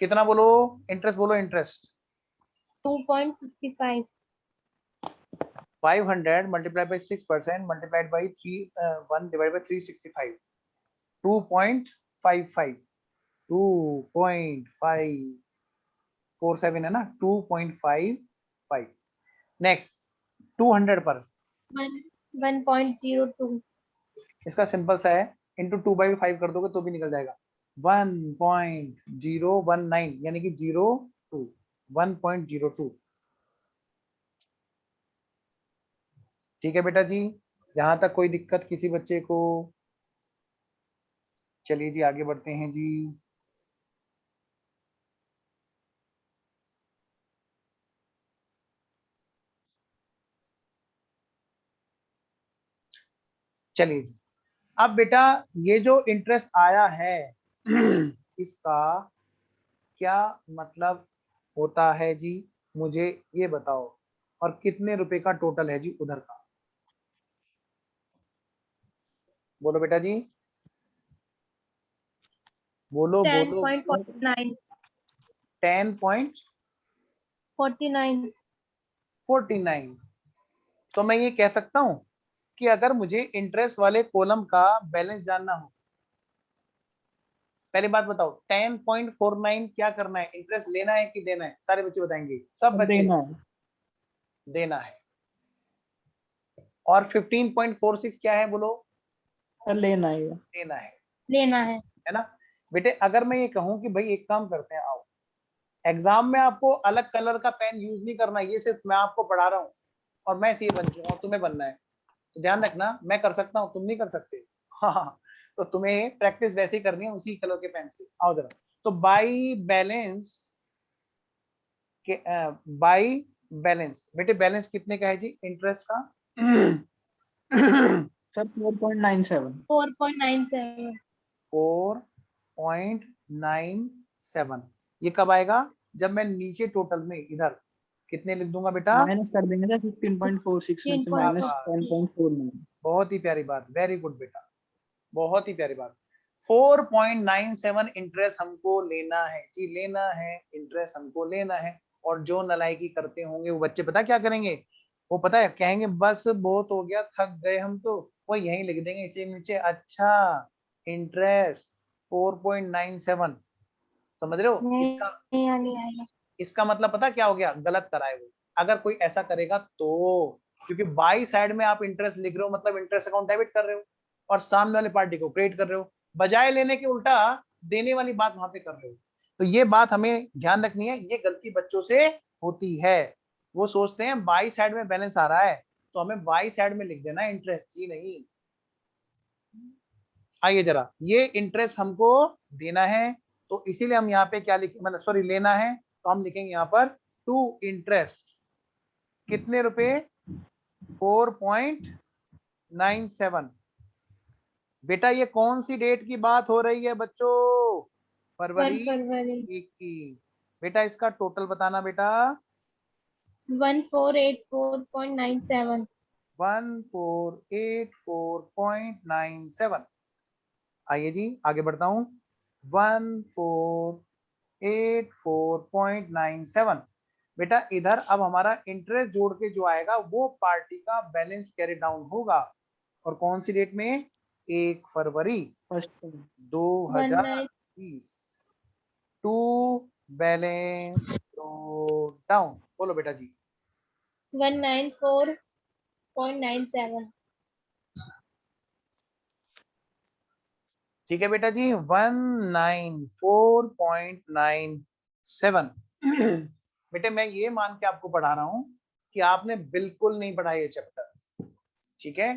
कितना बोलो? इंटरेस्ट बोलो। Interest 2.55 500 multiplied by 6% multiplied by 1 divide by 365। 2.55 2.547 है ना, 2.55। नेक्स्ट 200 पर 1.02 इसका सिंपल सा है, इंटू 2/5 कर दोगे तो भी निकल जाएगा। 1.019 यानी कि 02 1.02। ठीक है बेटा जी, यहाँ तक कोई दिक्कत किसी बच्चे को? चलिए जी आगे बढ़ते हैं जी। चलिए जी अब बेटा ये जो इंटरेस्ट आया है इसका क्या मतलब होता है जी, मुझे ये बताओ। और कितने रुपए का टोटल है जी उधर का? बोलो बेटा जी, बोलो बोलो। 10.49 10.49। 49 तो मैं ये कह सकता हूं कि अगर मुझे इंटरेस्ट वाले कॉलम का बैलेंस जानना हो, पहली बात बताओ 10.49 क्या करना है? इंटरेस्ट लेना है कि देना है? सारे बच्चे बताएंगे, सब बच्चे। देना है. देना है। और 15.46 क्या है बोलो? Sir, लेना है. देना लेना है है ना? बेटे अगर मैं ये कहूं कि भाई एक काम करते हैं, आओ एग्जाम में आपको अलग कलर का पेन यूज नहीं करना, ये सिर्फ मैं आपको पढ़ा रहा हूँ और मैं सीए बन चुका हूँ, तुम्हें बनना है तो ध्यान रखना, मैं कर सकता हूँ तुम नहीं कर सकते। हाँ तो तुम्हें प्रैक्टिस वैसे ही करनी है उसी कलर के पेन से। आओ जरा, तो बाई बैलेंस के बाई बैलेंस, बेटे बैलेंस कितने का है जी इंटरेस्ट का? Sir, 4.97. 4.97 4.97। ये कब आएगा? जब मैं नीचे टोटल में इधर कितने लिख दूंगा बेटा? माइनस कर देंगे सर 15.46 में से माइनस 10.49. बहुत ही प्यारी बात, वेरी गुड बेटा, बहुत ही प्यारी बात। 4.97 इंटरेस्ट हमको लेना है जी, लेना है इंटरेस्ट हमको लेना है। और जो नलायकी करते होंगे वो बच्चे पता क्या करेंगे? वो पता है कहेंगे बस बहुत हो गया थक गए हम तो, वो यहीं लिख देंगे इसी नीचे, अच्छा इंटरेस्ट 4.97। समझ रहे हो? इसका नहीं आएगा इसका मतलब पता क्या हो गया? गलत करा है वो। अगर कोई ऐसा करेगा तो, क्योंकि बाई साइड में आप इंटरेस्ट लिख रहे हो मतलब इंटरेस्ट अकाउंट डेबिट कर रहे हो और सामने वाली पार्टी को क्रेडिट कर रहे हो, बजाय लेने के उल्टा देने वाली बात वहां पे कर रहे हो। तो ये बात हमें ध्यान रखनी है, ये गलती बच्चों से होती है। वो सोचते हैं बाई साइड में बैलेंस आ रहा है तो हमें बाई साइड में लिख देना इंटरेस्ट ही नहीं। आइए जरा, ये इंटरेस्ट हमको देना है, तो इसीलिए हम यहाँ पे क्या लिखे, मतलब सॉरी लेना है, तो हम लिखेंगे यहाँ पर टू इंटरेस्ट कितने रुपए 4.97। बेटा ये कौन सी डेट की बात हो रही है बच्चों? फरवरी फरवरी 1 की। बेटा इसका टोटल बताना बेटा। 1484.97। 1484.97। आइए जी आगे बढ़ता हूं। 1484.97। बेटा इधर अब हमारा इंटरेस्ट जोड़ के जो आएगा वो पार्टी का बैलेंस कैरी डाउन होगा, और कौन सी डेट में? 1 February first 2020। To balance down. बोलो बेटा जी। 194.97। ठीक है बेटा जी, 194.97। बेटे मैं ये मान के आपको पढ़ा रहा हूं कि आपने बिल्कुल नहीं पढ़ा ये चैप्टर, ठीक है?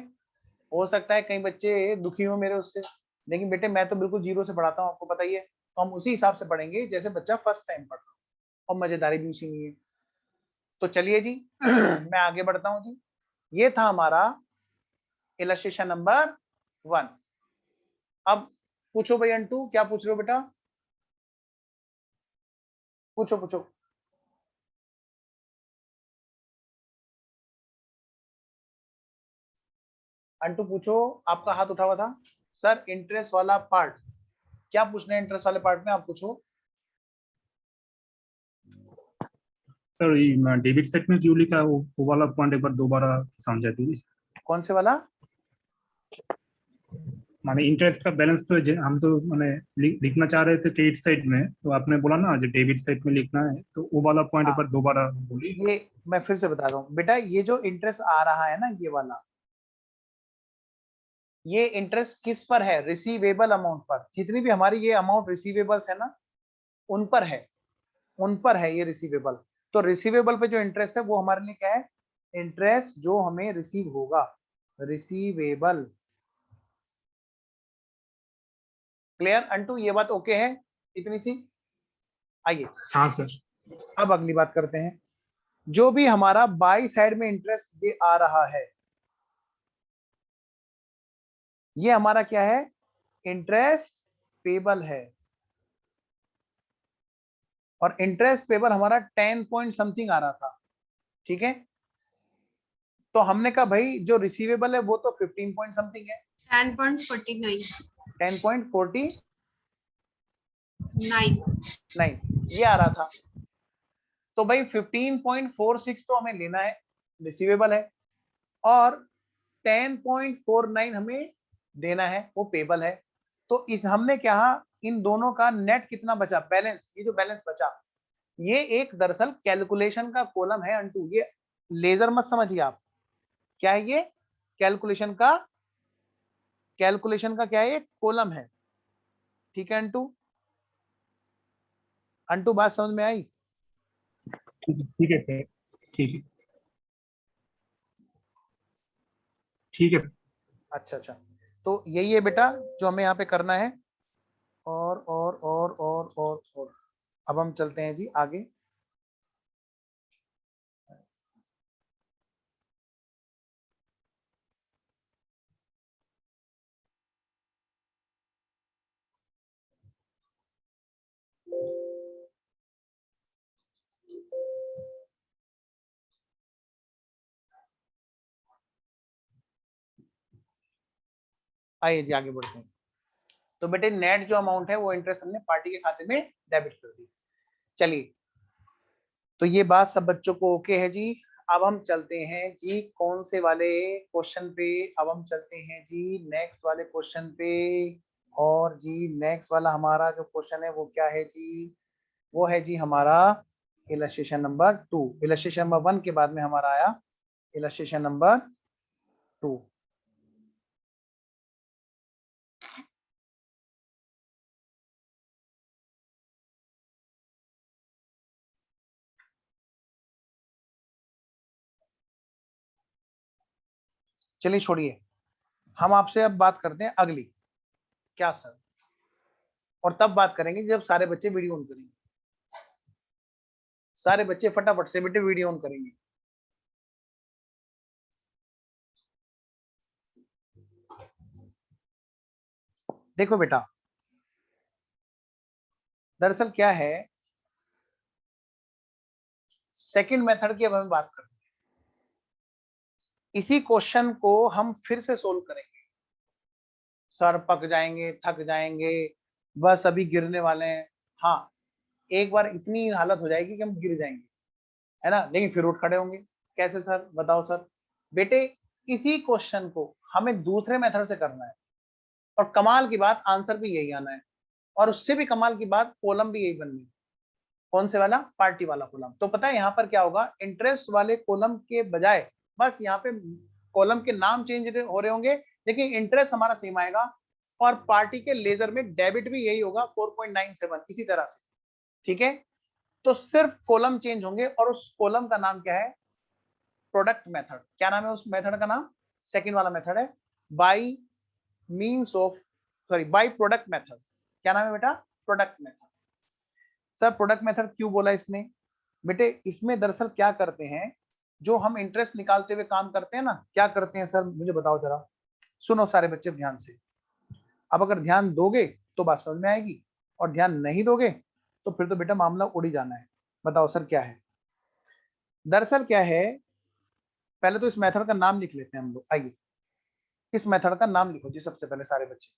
हो सकता है कई बच्चे दुखी हो मेरे उससे, लेकिन बेटे मैं तो बिल्कुल जीरो से पढ़ाता हूँ, आपको पता ही है। तो हम उसी हिसाब से पढ़ेंगे जैसे बच्चा फर्स्ट टाइम पढ़ रहा हो, और मजेदारी भी उसी में है। तो चलिए जी मैं आगे बढ़ता हूँ जी। ये था हमारा इलस्ट्रेशन नंबर 1। अब पूछो भाई अंटू, क्या पूछ रहे हो बेटा? पूछो पूछो। अंटू पूछो, आपका हाथ उठा हुआ था। सर इंटरेस्ट वाला पार्ट, क्या पूछना है इंटरेस्ट वाले पार्ट में? आप पूछो। सर ये डेबिट साइड में जो लिखा है वो वाला पॉइंट एक बार दोबारा समझा दीजिए। कौन से वाला? माने इंटरेस्ट का बैलेंस तो हम तो माने लिखना चाह रहे थे क्रेडिट साइड में, तो आपने बोला ना जो डेबिट साइड में लिखना है, तो वो वाला पॉइंट एक बार दोबारा बोलिए। ये मैं फिर से बता दूं बेटा, ये जो इंटरेस्ट आ रहा है ना, ये वाला, ये इंटरेस्ट किस पर है? रिसीवेबल अमाउंट पर। जितनी भी हमारी ये अमाउंट रिसीवेबल्स है ना, उन पर है, उन पर है ये रिसीवेबल। तो रिसीवेबल पे जो इंटरेस्ट है वो हमारे लिए क्या है? इंटरेस्ट जो हमें रिसीव होगा, रिसीवेबल। क्लियर अंटू, ये बात ओके है इतनी सी? आइए हाँ सर। अब अगली बात करते हैं। जो भी हमारा बाई साइड में इंटरेस्ट ये आ रहा है, ये हमारा क्या है? इंटरेस्ट पेबल है। और इंटरेस्ट पेबल हमारा 10 पॉइंट समथिंग आ रहा था, ठीक है? तो हमने कहा भाई जो रिसीवेबल है वो तो 15 पॉइंट समथिंग है, 10.49 10.49 ये आ रहा था। तो भाई 15.46 तो हमें लेना है, रिसीवेबल है, और 10.49 हमें देना है, वो पेबल है। तो इस हमने क्या, इन दोनों का नेट कितना बचा, बैलेंस, ये जो बैलेंस बचा, ये एक दरअसल कैलकुलेशन का कॉलम है अंटू। ये लेजर मत समझिए आप, क्या है ये? कैलकुलेशन का क्या है? ये कॉलम है, ठीक है अंटू? अंटू बात समझ में आई? ठीक है सर, ठीक है ठीक है। अच्छा अच्छा, तो यही है बेटा जो हमें यहाँ पे करना है। और अब हम चलते हैं जी आगे। आइए जी आगे बढ़ते हैं। तो बेटे नेट जो अमाउंट है वो इंटरेस्ट हमने पार्टी के खाते में डेबिट कर दी। चलिए, तो ये बात सब बच्चों को ओके है जी? अब हम चलते हैं जी कौन से वाले क्वेश्चन पे? अब हम चलते हैं जी नेक्स्ट वाले क्वेश्चन पे। और जी नेक्स्ट वाला हमारा जो क्वेश्चन है वो क्या है जी? वो है जी हमारा इलस्ट्रेशन नंबर 2। इलस्ट्रेशन नंबर 1 के बाद में हमारा आया इलस्ट्रेशन नंबर 2। चलिए छोड़िए, हम आपसे अब बात करते हैं अगली। क्या सर? और तब बात करेंगे जब सारे बच्चे वीडियो ऑन करेंगे। सारे बच्चे फटाफट से बेटे वीडियो ऑन करेंगे। देखो बेटा, दरअसल क्या है, सेकंड मेथड की अब हम बात करते हैं। इसी क्वेश्चन को हम फिर से सोल्व करेंगे। सर पक जाएंगे, थक जाएंगे, बस अभी गिरने वाले हैं। हाँ, एक बार इतनी हालत हो जाएगी कि हम गिर जाएंगे, है ना, लेकिन फिर उठ खड़े होंगे। कैसे सर, बताओ सर? बेटे इसी क्वेश्चन को हमें दूसरे मेथड से करना है, और कमाल की बात आंसर भी यही आना है, और उससे भी कमाल की बात कॉलम भी यही बननी है। कौन से वाला? पार्टी वाला कॉलम। तो पता है यहाँ पर क्या होगा, इंटरेस्ट वाले कॉलम के बजाय बस यहाँ पे कॉलम के नाम चेंज हो रहे होंगे, लेकिन इंटरेस्ट हमारा सेम आएगा, और पार्टी के लेजर में डेबिट भी यही होगा 4.97 इसी तरह से। ठीक है, तो सिर्फ कॉलम चेंज होंगे, और उस कॉलम का नाम क्या है? Product method. क्या नाम है उस मेथड का नाम? सेकंड वाला मेथड है by means of, sorry, by product method. क्या नाम है बेटा? Product method. Sir product method क्यों बोला इसने? बेटे इसमें दरअसल क्या करते हैं, जो हम इंटरेस्ट निकालते हुए काम करते हैं ना, क्या करते हैं सर, मुझे बताओ जरा। सुनो सारे बच्चे ध्यान से। अब अगर ध्यान दोगे तो बात समझ में आएगी, और ध्यान नहीं दोगे तो फिर तो बेटा मामला उड़ ही जाना है। बताओ सर क्या है? दरअसल क्या है, पहले तो इस मेथड का नाम लिख लेते हैं हम लोग। आइए, इस मेथड का नाम लिखो जी सबसे पहले सारे बच्चे।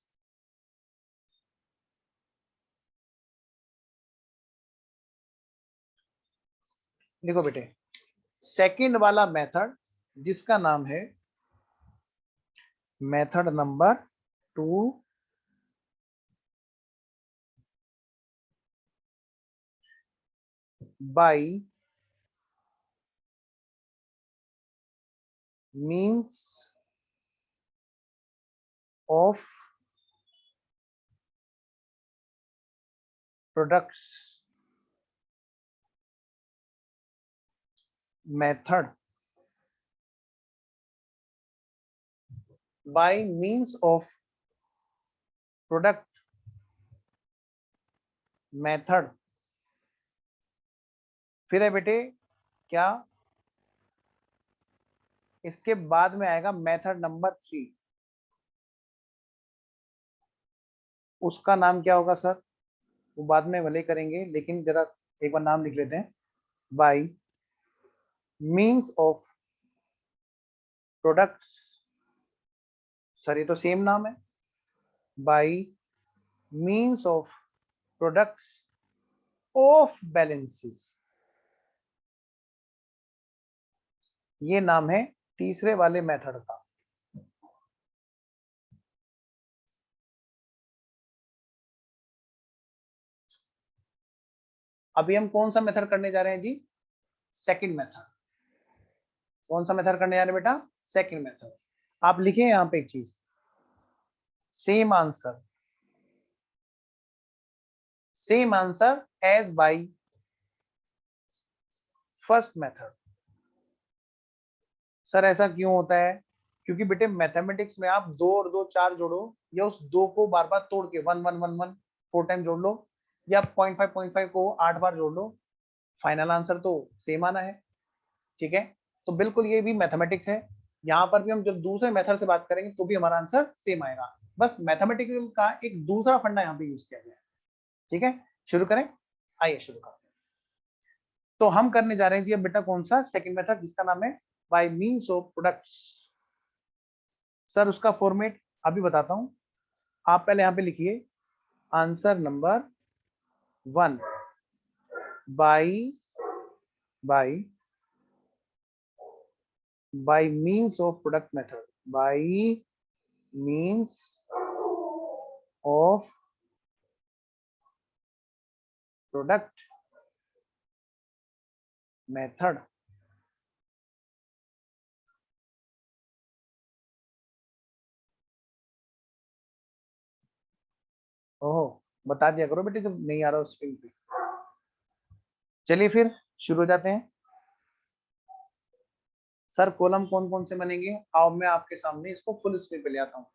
देखो बेटे, सेकंड वाला मेथड जिसका नाम है method number 2 bye means of products method by means of product method. फिर है बेटे क्या, इसके बाद में आएगा मेथड नंबर 3। उसका नाम क्या होगा सर? वो बाद में भले करेंगे, लेकिन जरा एक बार नाम लिख लेते हैं। Bye means of products, sir ये तो सेम नाम है, bye means of products of balances. ये नाम है तीसरे वाले मेथड का। अभी हम कौन सा मेथड करने जा रहे हैं जी? Second method. कौन सा मेथड करने जा रहे हैं बेटा? Second method. आप लिखे यहां पे एक चीज, same answer, same answer as by first method. Sir ऐसा क्यों होता है? क्योंकि बेटे मैथमेटिक्स में आप 2 और 2 4 जोड़ो, या उस 2 को बार बार तोड़ के 1 1 1 1 4 टाइम जोड़ लो, या 0.5 को 8 बार जोड़ लो, फाइनल आंसर तो सेम आना है। ठीक है, तो बिल्कुल ये भी मैथमेटिक्स है। यहाँ पर भी हम जब दूसरे मेथड से बात करेंगे तो भी हमारा आंसर सेम आएगा, बस मैथमेटिकल का एक दूसरा फंडा यहाँ पे यूज किया गया है। ठीक है, शुरू करें? आइए शुरू करते हैं। तो हम करने जा रहे हैं जी अब बेटा कौन सा? सेकंड मेथड, जिसका नाम है bye means of products. Sir उसका फॉर्मेट अभी बताता हूं, आप पहले यहाँ पे लिखिए answer number 1 by means of product method, by means of product method। ओहो, बता दिया करो बेटे जब नहीं आ रहा स्क्रीन पे। चलिए फिर शुरू हो जाते हैं। सर कॉलम कौन कौन से बनेंगे? आओ मैं आपके सामने इसको फुल स्क्रीन पे ले आता हूं।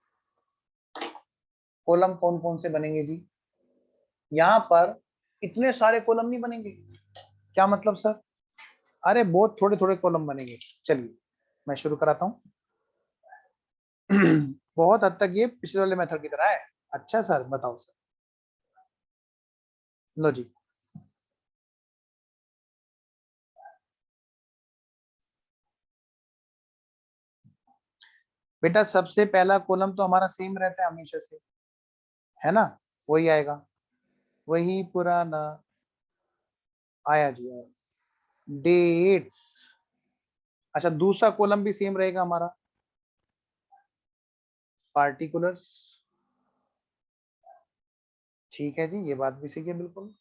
कॉलम कौन कौन से बनेंगे जी? यहाँ पर इतने सारे कॉलम नहीं बनेंगे। क्या मतलब सर? अरे बहुत थोड़े थोड़े कॉलम बनेंगे। चलिए मैं शुरू कराता हूँ। बहुत हद तक ये पिछले वाले मेथड की तरह है। अच्छा सर बताओ सर। लो जी, बेटा सबसे पहला कॉलम तो हमारा सेम रहता है हमेशा से, है ना? वही आएगा, वही पुराना आया जी आया, डेट्स। अच्छा दूसरा कॉलम भी सेम रहेगा हमारा, पार्टिकुलर्स। ठीक है जी, ये बात भी सही है बिल्कुल।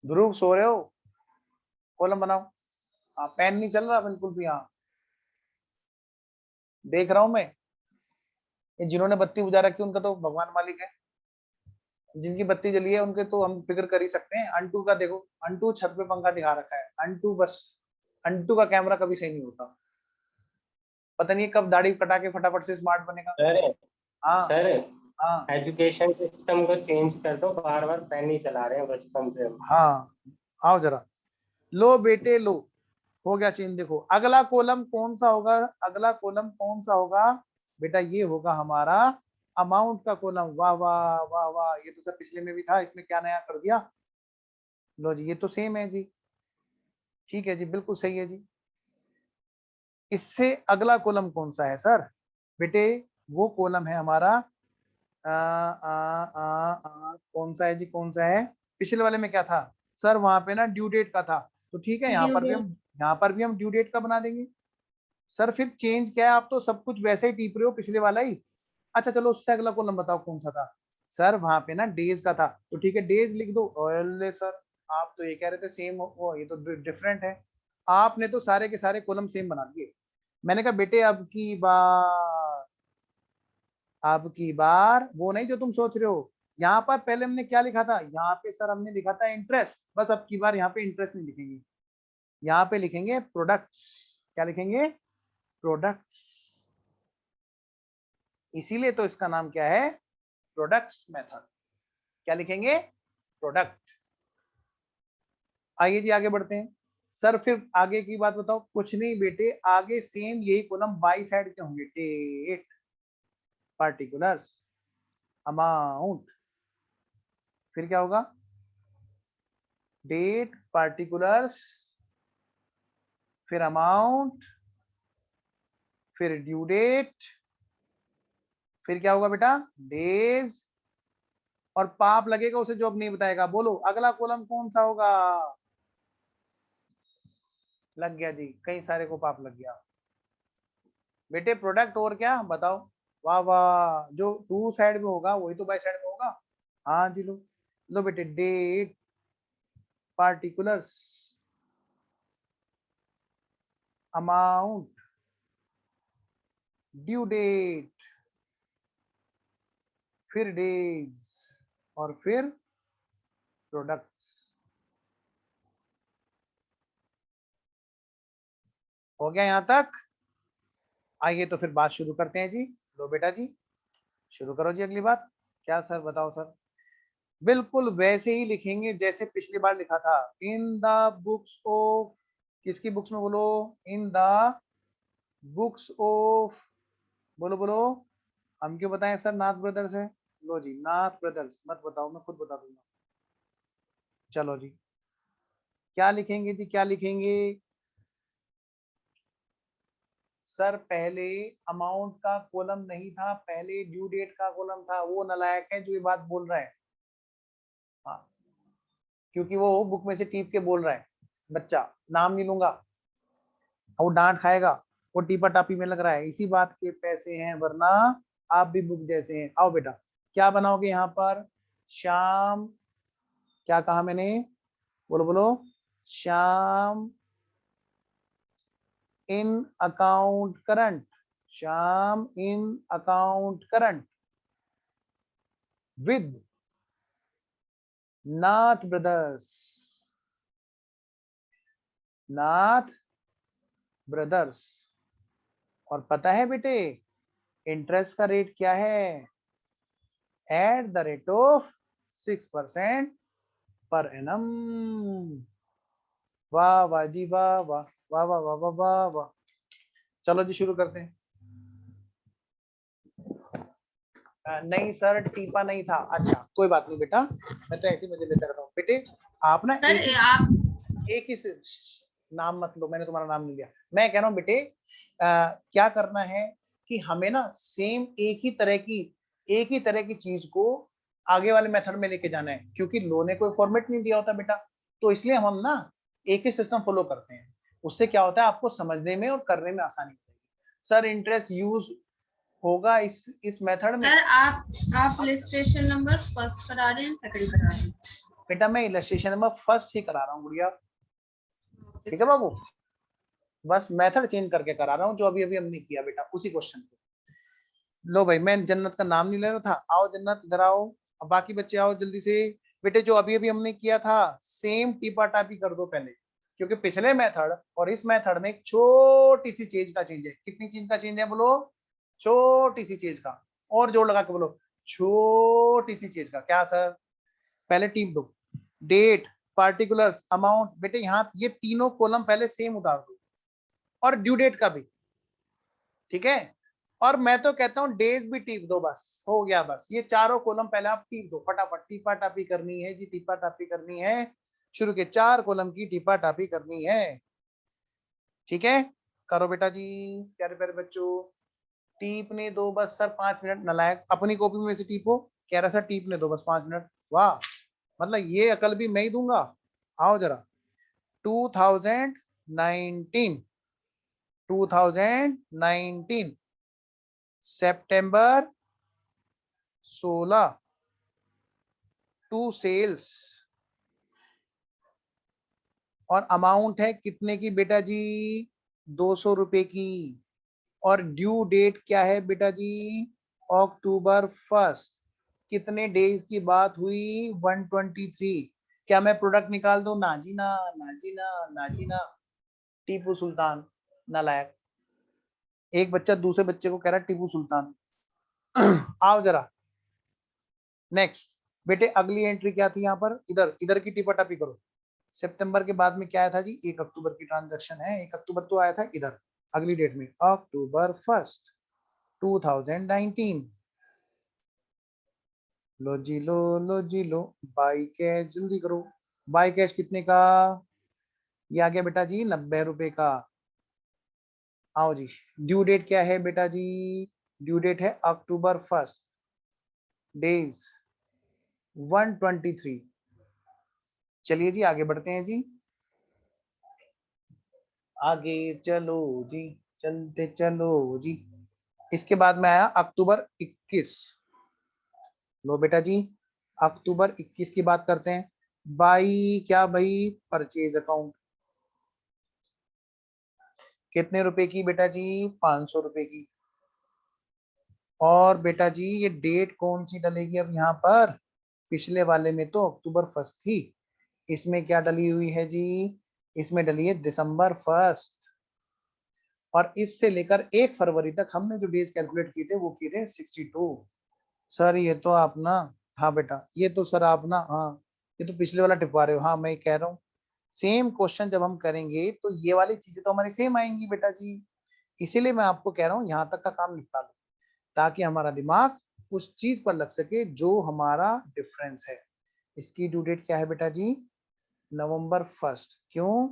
ध्रुव सो रहे हो? कॉलम बनाओ। हाँ पेन नहीं चल रहा बिल्कुल भी। हाँ देख रहा हूं मैं, ये जिन्होंने बत्ती बुझा रखी है उनका तो भगवान मालिक है, जिनकी बत्ती जली है उनके तो हम फिक्र कर ही सकते हैं। अंटू का देखो, अंटू छत पे पंखा दिखा रखा है। अंटू बस, अंटू का कैमरा कभी सही नहीं होता। पता नहीं कब दाढ़ी कटा के फटाफट से स्मार्ट बनेगा। सर हाँ सर हाँ एजुकेशन सिस्टम को चेंज कर दो, बार बार पेन ही चला रहे हैं बचपन से हम। हाँ, आओ जरा। लो बेटे लो, हो गया चेंज। देखो अगला कॉलम कौन सा होगा, अगला कॉलम कौन सा होगा बेटा? ये होगा हमारा अमाउंट का कॉलम। वाह वाह वाह वाह, ये तो सर पिछले में भी था, इसमें क्या नया कर दिया? लो जी, ये तो सेम है जी। ठीक है जी, बिल्कुल सही है जी। इससे अगला कॉलम कौन सा है सर? बेटे वो कॉलम है हमारा कौन सा है जी, कौन सा है? पिछले वाले में क्या था सर? वहां पे ना ड्यू डेट का था। तो ठीक है, ड्यू डेट। यहाँ पर भी हम ड्यू डेट का बना देंगे। सर फिर चेंज क्या है? आप तो सब कुछ वैसे ही टीप रहे हो, पिछले वाला ही। अच्छा चलो उससे अगला कॉलम बताओ कौन सा था? सर वहां पे ना डेज का था, तो ठीक है डेज लिख दो। अरे सर आप तो ये कह रहे थे सेम हो, ये तो डिफरेंट है। आपने तो सारे के सारे कॉलम सेम बना दिए। मैंने कहा बेटे अब की बार वो नहीं जो तुम सोच रहे हो। यहाँ पर पहले हमने क्या लिखा था? यहाँ पे सर हमने लिखा था इंटरेस्ट। बस अब की बार यहाँ पे इंटरेस्ट नहीं लिखेंगे, यहाँ पे लिखेंगे प्रोडक्ट्स। क्या लिखेंगे? प्रोडक्ट्स। इसीलिए तो इसका नाम क्या है? Products method. क्या लिखेंगे? प्रोडक्ट। आइए जी आगे बढ़ते हैं। सर फिर आगे की बात बताओ। कुछ नहीं बेटे, आगे सेम यही कॉलम बाई साइड के होंगे। Date, particulars, amount. फिर क्या होगा? डेट, पार्टिकुलर्स, फिर अमाउंट, फिर ड्यू डेट, फिर क्या होगा बेटा? डेज। और पाप लगेगा उसे जो अब नहीं बताएगा। बोलो अगला कॉलम कौन सा होगा? लग गया जी, कई सारे को पाप लग गया। बेटे प्रोडक्ट और क्या बताओ? वाह वाह, जो टू साइड में होगा वही तो बाई साइड में होगा। हाँ जी लो, लो बेटे date, particulars, amount, due date, फिर डेज, और फिर प्रोडक्ट्स। हो गया यहां तक? आइए तो फिर बात शुरू करते हैं जी। लो बेटा जी, शुरू करो जी अगली बात। क्या सर बताओ सर? बिल्कुल वैसे ही लिखेंगे जैसे पिछली बार लिखा था। इन द बुक्स ऑफ, किसकी बुक्स में? बोलो इन द बुक्स ऑफ। बोलो बोलो। हम क्यों बताएं सर? नाथ ब्रदर्स है। लो जी नाथ ब्रदर्स मत बताओ, मैं खुद बता दूंगा। चलो जी, क्या लिखेंगे जी, क्या लिखेंगे? सर पहले अमाउंट का कॉलम नहीं था, पहले ड्यू डेट का कॉलम था। वो नालायक है जो ये बात बोल रहा है। हाँ, क्योंकि वो बुक में से टीप के बोल रहा है बच्चा। नाम नहीं लूंगा, वो डांट खाएगा। वो टीपा टापी में लग रहा है, इसी बात के पैसे हैं, वरना आप भी बुक जैसे हैं। आओ बेटा, क्या बनाओगे यहाँ पर? शाम, क्या कहा मैंने? बोलो बोलो। शाम in account current, Shyam in account current with Nath brothers, Nath brothers. और पता है बेटे इंटरेस्ट का रेट क्या है? At the rate of 6% per annum. वाह वाह जी वाह वाह वाह वाह वाह वाह वाह वाह। चलो जी शुरू करते हैं। नहीं सर टीपा नहीं था। अच्छा कोई बात नहीं बेटा, मैं तो ऐसे मजे लेता रहता हूँ। बेटे आप ना सर एक ही नाम मत लो, मैंने तुम्हारा नाम नहीं लिया। मैं कह रहा हूँ बेटे क्या करना है कि हमें ना सेम एक ही तरह की चीज को आगे वाले मेथड में लेके जाना है, क्योंकि लो ने कोई फॉर्मेट नहीं दिया होता बेटा, तो इसलिए हम ना एक ही सिस्टम फॉलो करते हैं। उससे क्या होता है, आपको समझने में और करने में आसानी होती है। सर इंटरेस्ट यूज होगा इस मेथड में। सर आप इलस्ट्रेशन नंबर फर्स्ट करा रहे हैं सेकंड करा रहे हैं? बेटा मैं इलस्ट्रेशन नंबर फर्स्ट ही करा रहा हूँ गुड़िया, ओके ठीक है बाबू। बस मेथड चेंज करके करा रहा हूँ, जो अभी अभी हमने किया बेटा उसी क्वेश्चन को। लो भाई मैं जन्नत का नाम नहीं ले रहा था, आओ जन्नत इधर आओ। अब बाकी बच्चे आओ जल्दी से। बेटे जो अभी अभी हमने किया था सेम टीपा टापी कर दो पहले, क्योंकि पिछले मेथड और इस मेथड में एक छोटी सी चीज का चेंज है। कितनी चीज का चेंज है बोलो? छोटी सी चीज का। और जोर लगा के बोलो, छोटी सी चीज का। क्या सर? पहले टीप दो, डेट, पार्टिकुलर्स, अमाउंट। बेटे यहाँ ये तीनों कॉलम पहले सेम उतार दो, और ड्यू डेट का भी, ठीक है। और मैं तो कहता हूँ डेज भी टीप दो, बस हो गया। बस ये चारों कॉलम पहले आप टीप दो फटाफट। टीपा टापी करनी है जी, टीपा टापी करनी है। शुरू के 4 कॉलम की टीपा टापी करनी है, ठीक है। करो बेटा जी प्यारे प्यारे बच्चों, टीपने दो बस सर 5 मिनट। नलायक अपनी कॉपी में से टीपो। कह रहा सर टीपने दो बस 5 मिनट। वाह, मतलब ये अकल भी मैं ही दूंगा। आओ जरा। 2019 सितंबर 16 टू सेल्स, और अमाउंट है कितने की बेटा जी? 200 रुपए की। और ड्यू डेट क्या है बेटा जी? अक्टूबर 1। कितने डेज की बात हुई? 123। क्या मैं प्रोडक्ट निकाल दूं? ना जी ना, ना जी ना, ना जी ना। टीपू सुल्तान नालायक। एक बच्चा दूसरे बच्चे को कह रहा है टीपू सुल्तान। आओ जरा नेक्स्ट। बेटे अगली एंट्री क्या थी यहाँ पर? इधर इधर की टिपा टापी करो। सितंबर के बाद में क्या आया था जी? 1 अक्टूबर की ट्रांजैक्शन है। 1 अक्टूबर तो आया था इधर अगली डेट में, अक्टूबर 1, 2019। लो जी लो जी लो। बाई कैश जल्दी करो। बाई कैश कितने का? ये आ गया बेटा जी 90 रुपए का। आओ जी, ड्यू डेट क्या है बेटा जी? ड्यू डेट है अक्टूबर 1, डेज 123। चलिए जी आगे बढ़ते हैं जी, आगे चलो जी, चलते चलो जी। इसके बाद में आया अक्टूबर 21। लो बेटा जी अक्टूबर 21 की बात करते हैं। बाई क्या भाई? Purchase account. कितने रुपए की बेटा जी? 500 रुपए की। और बेटा जी ये डेट कौन सी डलेगी अब यहाँ पर? पिछले वाले में तो अक्टूबर 1 थी, इसमें क्या डली हुई है जी? इसमें डली है दिसंबर 1। और इससे लेकर 1 फरवरी तक हमने जो डेज कैलकुलेट किए थे वो किए थे 62। सर ये तो आप ना, हाँ बेटा ये तो सर आप ना, हाँ ये तो पिछले वाला टिपवा रहे हो। हाँ मैं कह रहा हूँ सेम क्वेश्चन जब हम करेंगे तो ये वाली चीजें तो हमारी सेम आएंगी बेटा जी। इसीलिए मैं आपको कह रहा हूँ यहाँ तक का काम निपटा लो, ताकि हमारा दिमाग उस चीज पर लग सके जो हमारा डिफरेंस है। इसकी ड्यू डेट क्या है बेटा जी? नवंबर 1। क्यों?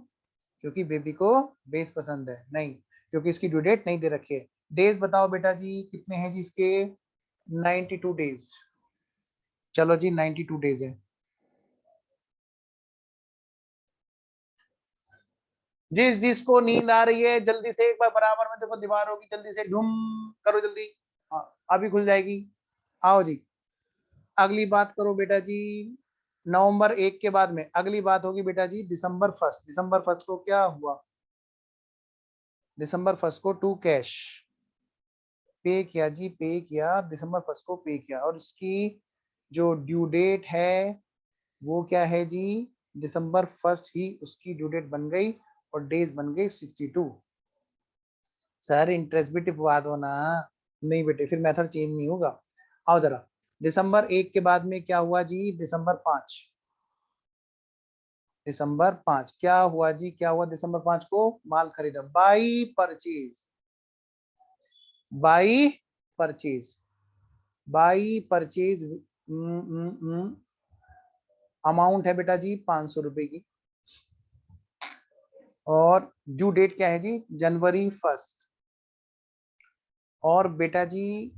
क्योंकि बेबी को बेस पसंद है? नहीं, क्योंकि इसकी ड्यू डेट नहीं दे रखी है। डेज बताओ बेटा जी कितने हैं जी इसके? 92 डेज। चलो जी 92 डेज है। जिस जिसको नींद आ रही है जल्दी से एक बार बराबर में देखो दीवार होगी, जल्दी से ढूम करो जल्दी। हाँ अभी खुल जाएगी। आओ जी अगली बात करो बेटा जी। नवंबर 1 के बाद में अगली बात होगी बेटा जी दिसंबर 1। दिसंबर 1 को क्या हुआ? दिसंबर 1 को टू कैश पे किया जी, पे किया दिसंबर 1 को पे किया। और इसकी जो ड्यू डेट है वो क्या है जी? दिसंबर 1 ही उसकी ड्यू डेट बन गई और डेज बन गई 62। सर इंटरेस्ट भी टिपवा दो ना। नहीं बेटे फिर मेथड चेंज नहीं होगा। आओ जरा दिसंबर 1 के बाद में क्या हुआ जी? दिसंबर 5। दिसंबर 5 क्या हुआ जी? क्या हुआ दिसंबर 5 को? माल खरीदा, by purchase. By purchase, by purchase amount है बेटा जी 500 रुपए की। और ड्यू डेट क्या है जी? जनवरी 1। और बेटा जी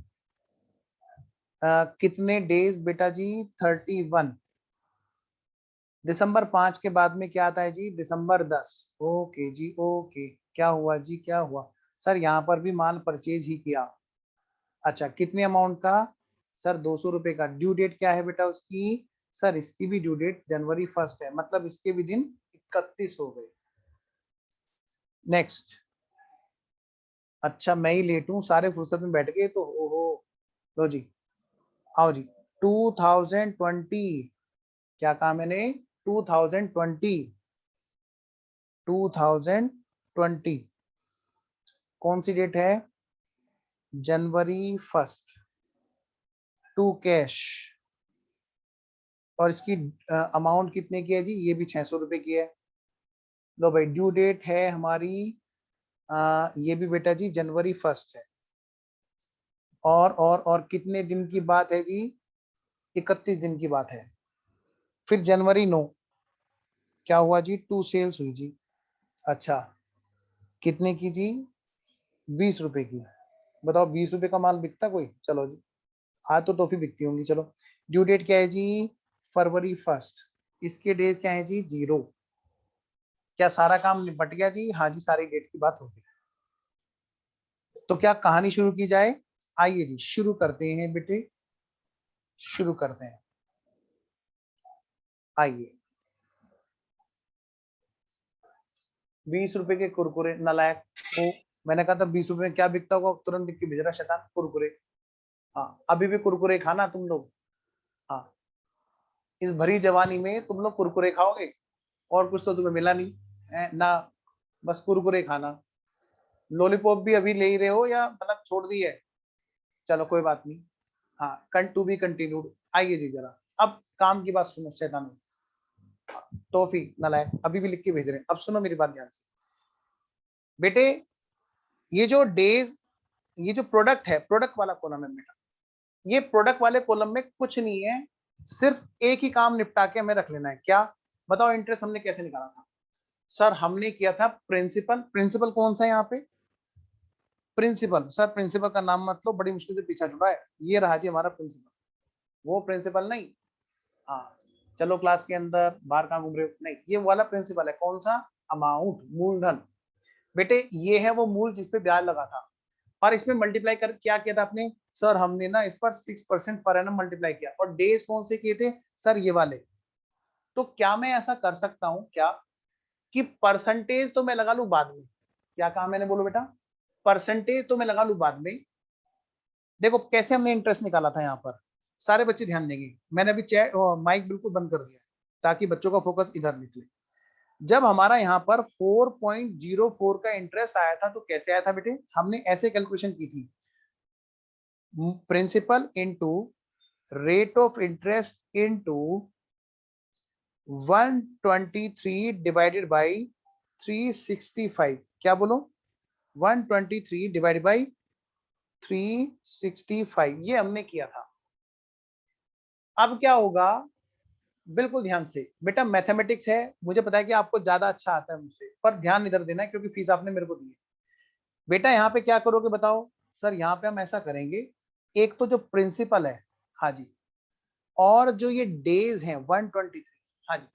कितने डेज बेटा जी? 31। दिसंबर 5 के बाद में क्या आता है जी? दिसंबर 10। ओके जी, ओके। क्या हुआ जी? क्या हुआ सर? यहाँ पर भी माल परचेज ही किया। अच्छा, कितने अमाउंट का? सर 200 रुपए का। ड्यू डेट क्या है बेटा उसकी? सर इसकी भी ड्यू डेट जनवरी 1 है, मतलब इसके भी दिन 31 हो गए। नेक्स्ट। अच्छा, मैं ही लेट हूँ, सारे फुर्सत में बैठ गए तो ओहो। लो जी, आओ जी। 2020 क्या कहा मैंने? 2020 2020 कौन सी डेट है? जनवरी 1 टू कैश। और इसकी अमाउंट कितने की है जी? ये भी 600 रुपए की है। लो भाई, ड्यू डेट है हमारी ये भी बेटा जी जनवरी 1 है। और कितने दिन की बात है जी? 31 दिन की बात है। फिर जनवरी 9 क्या हुआ जी? 2 सेल्स हुई जी। अच्छा, कितने की जी? 20 रुपए की। बताओ 20 रुपए का माल बिकता कोई? चलो जी, आज तो टॉफी बिकती होंगी। चलो, ड्यू डेट क्या है जी? फरवरी 1। इसके डेज क्या है जी? 0। क्या सारा काम निपट गया जी? हाँ जी, सारी डेट की बात होगी। तो क्या कहानी शुरू की जाए? आइए जी, शुरू करते हैं बेटे, शुरू करते हैं। आइए। 20 रुपए के कुरकुरे, नालायक। वो मैंने कहा था 20 रुपए में क्या बिकता होगा, तुरंत बिक के भेज रहा शैतान। कुरकुरे, हाँ अभी भी कुरकुरे खाना तुम लोग। हाँ, इस भरी जवानी में तुम लोग कुरकुरे खाओगे, और कुछ तो तुम्हें मिला नहीं है ना, बस कुरकुरे खाना। लॉलीपॉप भी अभी ले ही रहे हो या मतलब छोड़ दी है? चलो कोई बात नहीं। हाँ, टू बी कंटिन्यूड। आइए जी जरा, अब काम की बात सुनो शैतान। टॉफी नालायक, अभी भी लिख के भेज रहे हैं। अब सुनो मेरी बात ध्यान से बेटे। ये जो डेज, ये जो प्रोडक्ट है, प्रोडक्ट वाला कॉलम है बेटा, ये प्रोडक्ट वाले कॉलम में कुछ नहीं है, सिर्फ एक ही काम निपटा के हमें रख लेना है। क्या? बताओ इंटरेस्ट हमने कैसे निकाला था? सर हमने किया था प्रिंसिपल। प्रिंसिपल कौन सा है यहाँ पे? प्रिंसिपल। सर प्रिंसिपल का नाम मतलब बड़ी मुश्किल से पीछा छुड़ा है। ये रहा जी हमारा प्रिंसिपल। वो प्रिंसिपल नहीं, हाँ चलो क्लास के अंदर बाहर कहाँ घूम रहे हो, नहीं, ये वाला प्रिंसिपल है। कौन सा? अमाउंट, मूलधन। बेटे ये है वो मूल जिसपे ब्याज लगा था, और इसमें मल्टीप्लाई कर क्या किया था आपने? सर हमने ना इस पर 6% पर एनम मल्टीप्लाई किया। और डेज कौन से किए थे? सर ये वाले। तो क्या मैं ऐसा कर सकता हूं क्या कि परसेंटेज तो मैं लगा लूं बाद में? क्या कहा मैंने? बोलो बेटा। परसेंटेज तो मैं लगा लूं बाद में। देखो कैसे हमने इंटरेस्ट निकाला था यहाँ पर, सारे बच्चे ध्यान देंगे। मैंने अभी चैट माइक बिल्कुल बंद कर दिया है ताकि बच्चों का फोकस इधर निकले। जब हमारा यहाँ पर 4.04 का इंटरेस्ट आया था तो कैसे आया था बेटे? हमने ऐसे कैलकुलेशन की थी, principal into rate of interest into 123 divided by 365। क्या बोलो? 123 डिवाइडेड बाय 365, ये हमने किया था। अब क्या होगा? बिल्कुल ध्यान से बेटा, मैथमेटिक्स है, मुझे पता है कि आपको ज्यादा अच्छा आता है मुझसे, पर ध्यान इधर देना है क्योंकि फीस आपने मेरे को दी है। बेटा यहाँ पे क्या करोगे बताओ? सर यहाँ पे हम ऐसा करेंगे, एक तो जो प्रिंसिपल है, हाँ जी, और जो ये डेज हैं 123, हाँ जी,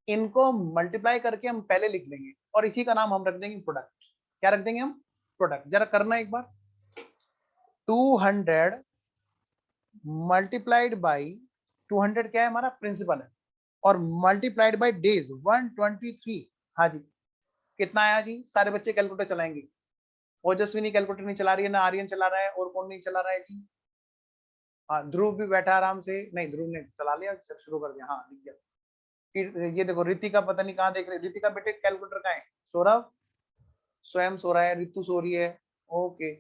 इनको मल्टीप्लाई करके हम पहले लिख लेंगे और इसी का नाम हम रख देंगे प्रोडक्ट। क्या रख देंगे हम? प्रोडक्ट। जरा करना एक बार। 200 मल्टीप्लाइड बाई 200 क्या है हमारा? प्रिंसिपल है, और मल्टीप्लाइड बाई डेज 123। हाँ जी, कितना आया जी? सारे बच्चे कैलकुलेटर चलाएंगे। ओजस्विनी कैलकुलेटर नहीं चला रही है, ना आर्यन चला रहा है, और कौन नहीं चला रहा है जी? हाँ ध्रुव भी बैठा आराम से। नहीं ध्रुव ने चला लिया, शुरू कर दिया। हाँ दिख गया। फिर ये देखो रितिका पता नहीं कहाँ देख रहे। रितिका बेटे कैलकुलेटर कहाँ है? सौरभ स्वयं सो रहा है, रितु सो रही है। ओके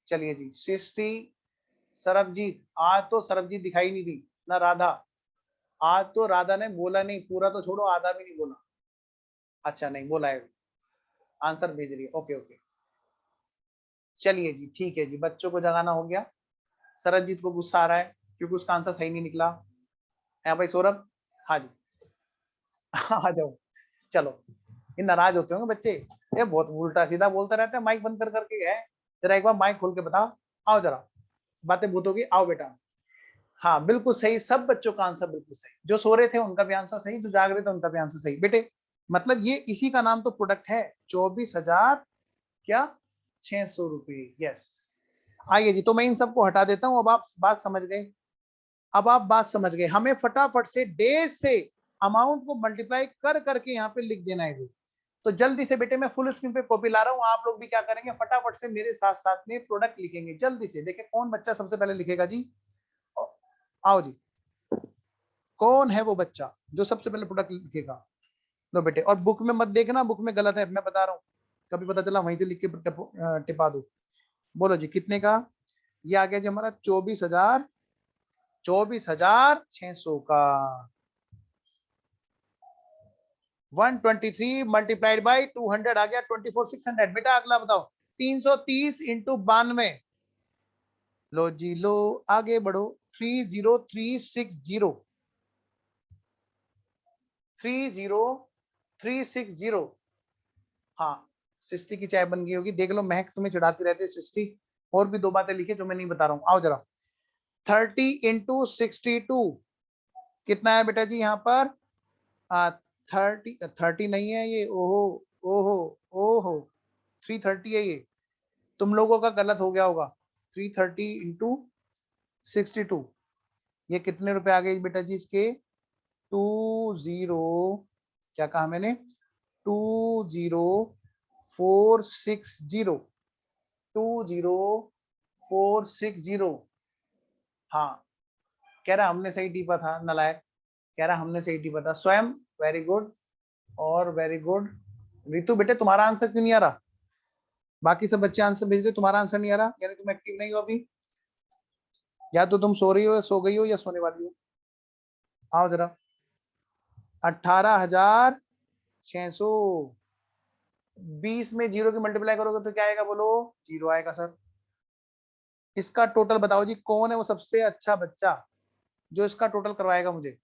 चलिए जी, 60 सरबजीत, आज तो सरबजीत दिखाई नहीं दी ना राधा, आज तो राधा ने बोला नहीं, पूरा तो छोड़ो आधा भी नहीं बोला। अच्छा नहीं बोला है, आंसर भेज रही है, ओके ओके चलिए जी ठीक है जी, बच्चों को जगाना हो गया। सरबजीत को गुस्सा आ रहा है क्योंकि उसका आंसर सही नहीं निकला है भाई सौरभ, हाँ जी आ जाओ, चलो ये नाराज होते होंगे बच्चे, ये बहुत उल्टा सीधा बोलते रहते हैं, माइक बंद कर करके है, जरा एक बार माइक खोल के बताओ, आओ जरा बातें भूत होगी, आओ बेटा। हाँ बिल्कुल सही, सब बच्चों का आंसर बिल्कुल सही, जो सो रहे थे उनका भी आंसर सही, जो जाग रहे थे उनका भी आंसर सही बेटे, मतलब ये इसी का नाम तो प्रोडक्ट है, 24,000 क्या 600 रुपये, यस। आइए जी, तो मैं इन सबको हटा देता हूं, अब आप बात समझ गए, अब आप बात समझ गए, हमें फटाफट से डेज से अमाउंट को मल्टीप्लाई कर करके यहाँ पे लिख देना है जी। तो जल्दी से बेटे मैं फुल स्क्रीन पे कॉपी ला रहा हूँ, आप लोग भी क्या करेंगे फटाफट से मेरे साथ साथ में प्रोडक्ट लिखेंगे, जल्दी से देखिए कौन बच्चा सबसे पहले लिखेगा जी, आओ जी, कौन है वो बच्चा जो सबसे पहले प्रोडक्ट लिखेगा, लो बेटे, और बुक में मत देखना, बुक में गलत है, मैं बता रहा हूँ, कभी पता चला वहीं से लिख के टिपा दो। बोलो जी कितने का, ये आ गया जी हमारा 24,600 का, 123 मल्टीप्लाइड बाई 200 आ गया 24,600। बेटा अगला बताओ, 330 इंटू 92, लो जी लो आगे बढ़ो, 30360, 30360, हाँ सृष्टि की चाय बन गई होगी, देख लो महक तुम्हें चिढ़ाती रहती है सृष्टि, और भी दो बातें लिखी जो मैं नहीं बता रहा हूं, आओ जरा, 30 इंटू 62 कितना है बेटा जी यहाँ पर, 30 नहीं है ये, ओहो ओहो ओहो 330 है ये, तुम लोगों का गलत हो गया होगा, 330 इंटू 62, ये कितने रुपए आ गए बेटा जी इसके, 20 क्या कहा मैंने, 20460, 20460, हाँ कह रहा हमने सही टीपा था, नलायक कह रहा हमने सही टीपा था, स्वयं वेरी गुड, और वेरी गुड रितु, बेटे तुम्हारा आंसर क्यों नहीं आ रहा, बाकी सब बच्चे आंसर भेज रहे, तुम्हारा आंसर नहीं आ रहा, यानी तुम एक्टिव नहीं हो अभी, या तो तुम सो रही हो, सो गई हो, या सोने वाली हो, आओ जरा, 18,600, 20 में 0 की मल्टीप्लाई करोगे तो क्या आएगा, बोलो 0 आएगा सर। इसका टोटल बताओ जी, कौन है वो सबसे अच्छा बच्चा जो इसका टोटल करवाएगा मुझे,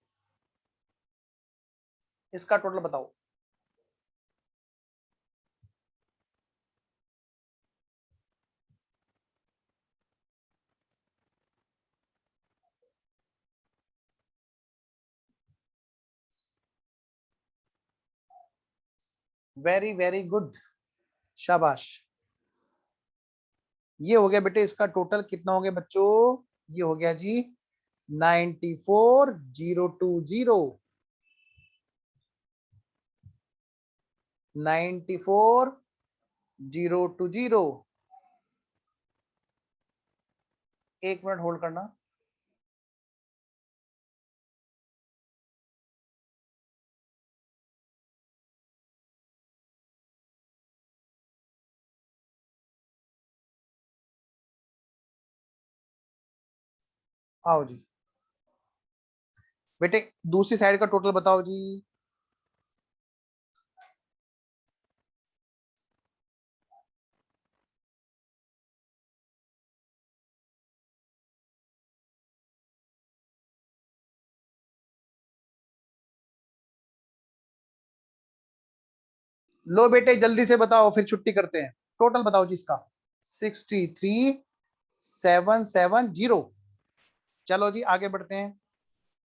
इसका टोटल बताओ, वेरी वेरी गुड, शाबाश, ये हो गया बेटे इसका टोटल, कितना हो गया बच्चों, ये हो गया जी 94,020, 94,020, एक मिनट होल्ड करना, आओ जी बेटे दूसरी साइड का टोटल बताओ जी, लो बेटे जल्दी से बताओ फिर छुट्टी करते हैं, टोटल बताओ जी इसका, 63,770, चलो जी आगे बढ़ते हैं,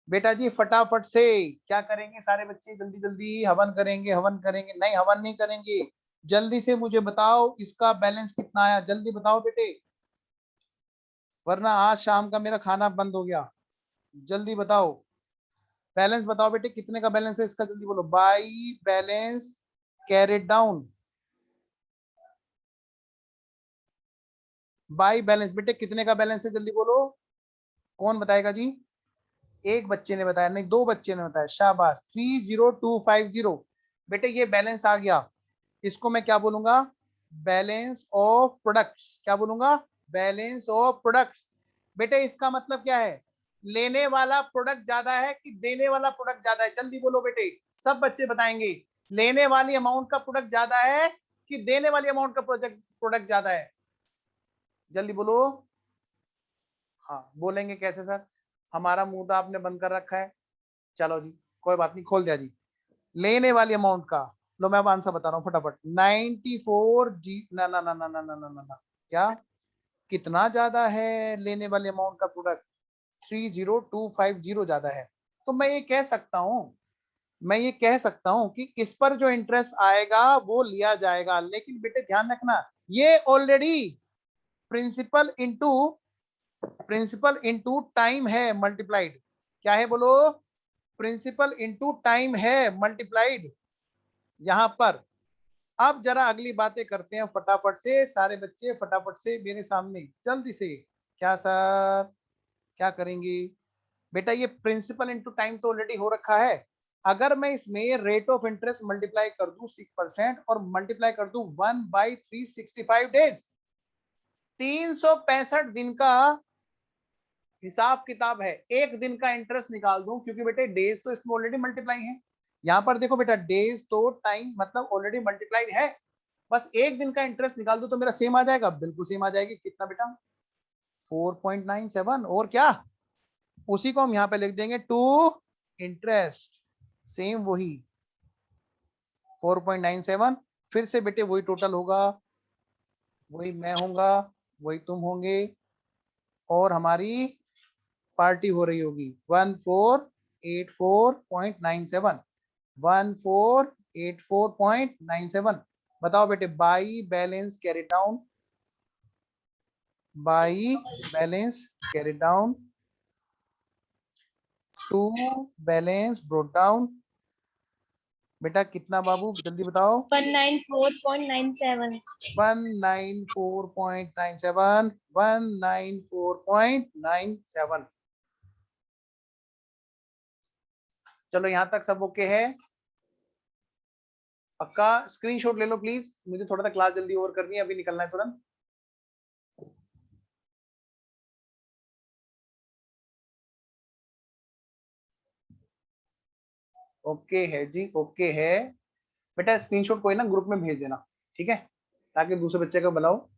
बेटा जी फटाफट से क्या करेंगे सारे बच्चे, जल्दी जल्दी हवन करेंगे, हवन करेंगे, नहीं हवन नहीं करेंगे, जल्दी से मुझे बताओ इसका बैलेंस कितना आया, जल्दी बताओ बेटे, वरना आज शाम का मेरा खाना बंद हो गया, जल्दी बताओ बैलेंस, बताओ बेटे कितने का बैलेंस है इसका, जल्दी बोलो, by balance carried down, by balance, बेटे कितने का बैलेंस है जल्दी बोलो, कौन बताएगा जी, एक बच्चे ने बताया, नहीं दो बच्चे ने बताया, शाबाश, 30250, बेटे ये बैलेंस आ गया, इसको मैं क्या बोलूंगा, बैलेंस ऑफ प्रोडक्ट्स, क्या बोलूंगा, बैलेंस ऑफ प्रोडक्ट्स, बेटे इसका मतलब क्या है, लेने वाला प्रोडक्ट ज्यादा है कि देने वाला प्रोडक्ट ज्यादा है? जल्दी बोलो बेटे, सब बच्चे बताएंगे, लेने वाली अमाउंट का प्रोडक्ट ज्यादा है कि देने वाली अमाउंट का प्रोडक्ट ज्यादा है? जल्दी बोलो। हाँ बोलेंगे कैसे सर, हमारा मुंह तो आपने बंद कर रखा है। चलो जी कोई बात नहीं, खोल दिया जी। लेने वाली अमाउंट का, लो मैं अब आंसर बता रहा हूँ फटाफट। 94 जी, ना ना ना ना ना ना ना ना ना, क्या कितना ज्यादा है लेने वाले अमाउंट का प्रोडक्ट? 30250 ज्यादा है। तो मैं ये कह सकता हूं कि इस पर जो इंटरेस्ट आएगा वो लिया जाएगा। लेकिन बेटे ध्यान रखना, ये ऑलरेडी प्रिंसिपल इंटू टाइम है मल्टीप्लाइड। क्या है बोलो? प्रिंसिपल इंटू टाइम है मल्टीप्लाइड यहां पर। अब जरा अगली बातें करते हैं फटाफट से, सारे बच्चे फटाफट से मेरे सामने जल्दी से। क्या सर क्या करेंगे? बेटा ये प्रिंसिपल इंटू टाइम तो ऑलरेडी हो रखा है। अगर मैं इसमें रेट ऑफ इंटरेस्ट मल्टीप्लाई कर दूं 6% और मल्टीप्लाई कर दूं 1/365 डेज, 365 दिन का हिसाब किताब है, एक दिन का इंटरेस्ट निकाल दूं, क्योंकि बेटे डेज तो इसमें ऑलरेडी मल्टीप्लाई है। यहां पर देखो बेटा, डेज तो टाइम मतलब ऑलरेडी मल्टीप्लाइड है, बस एक दिन का इंटरेस्ट निकाल दो तो मेरा सेम आ जाएगा, बिल्कुल सेम आ जाएगी। कितना बेटा? 4.97। और क्या, उसी को हम यहाँ पे लिख देंगे टू इंटरेस्ट, सेम वही 4.97। फिर से बेटे वही टोटल होगा, वही मैं होऊंगा, वही तुम होंगे, और हमारी पार्टी हो रही होगी 1484.97। 1484.97। बताओ बेटे, by balance carry down, by balance carry down to balance brought down. बेटा कितना बाबू जल्दी बताओ? 194.97। 194.97। 194.97। चलो यहां तक सब ओके है? पक्का? स्क्रीनशॉट ले लो प्लीज, मुझे थोड़ा सा क्लास जल्दी ओवर करनी है, अभी निकलना है तुरंत। ओके है जी, ओके है बेटा। स्क्रीनशॉट कोई ना ग्रुप में भेज देना, ठीक है, ताकि दूसरे बच्चे को बुलाओ।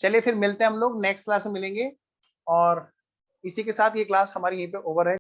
चलिए फिर मिलते हैं हम लोग नेक्स्ट क्लास में मिलेंगे, और इसी के साथ ये क्लास हमारी यहीं पे ओवर है।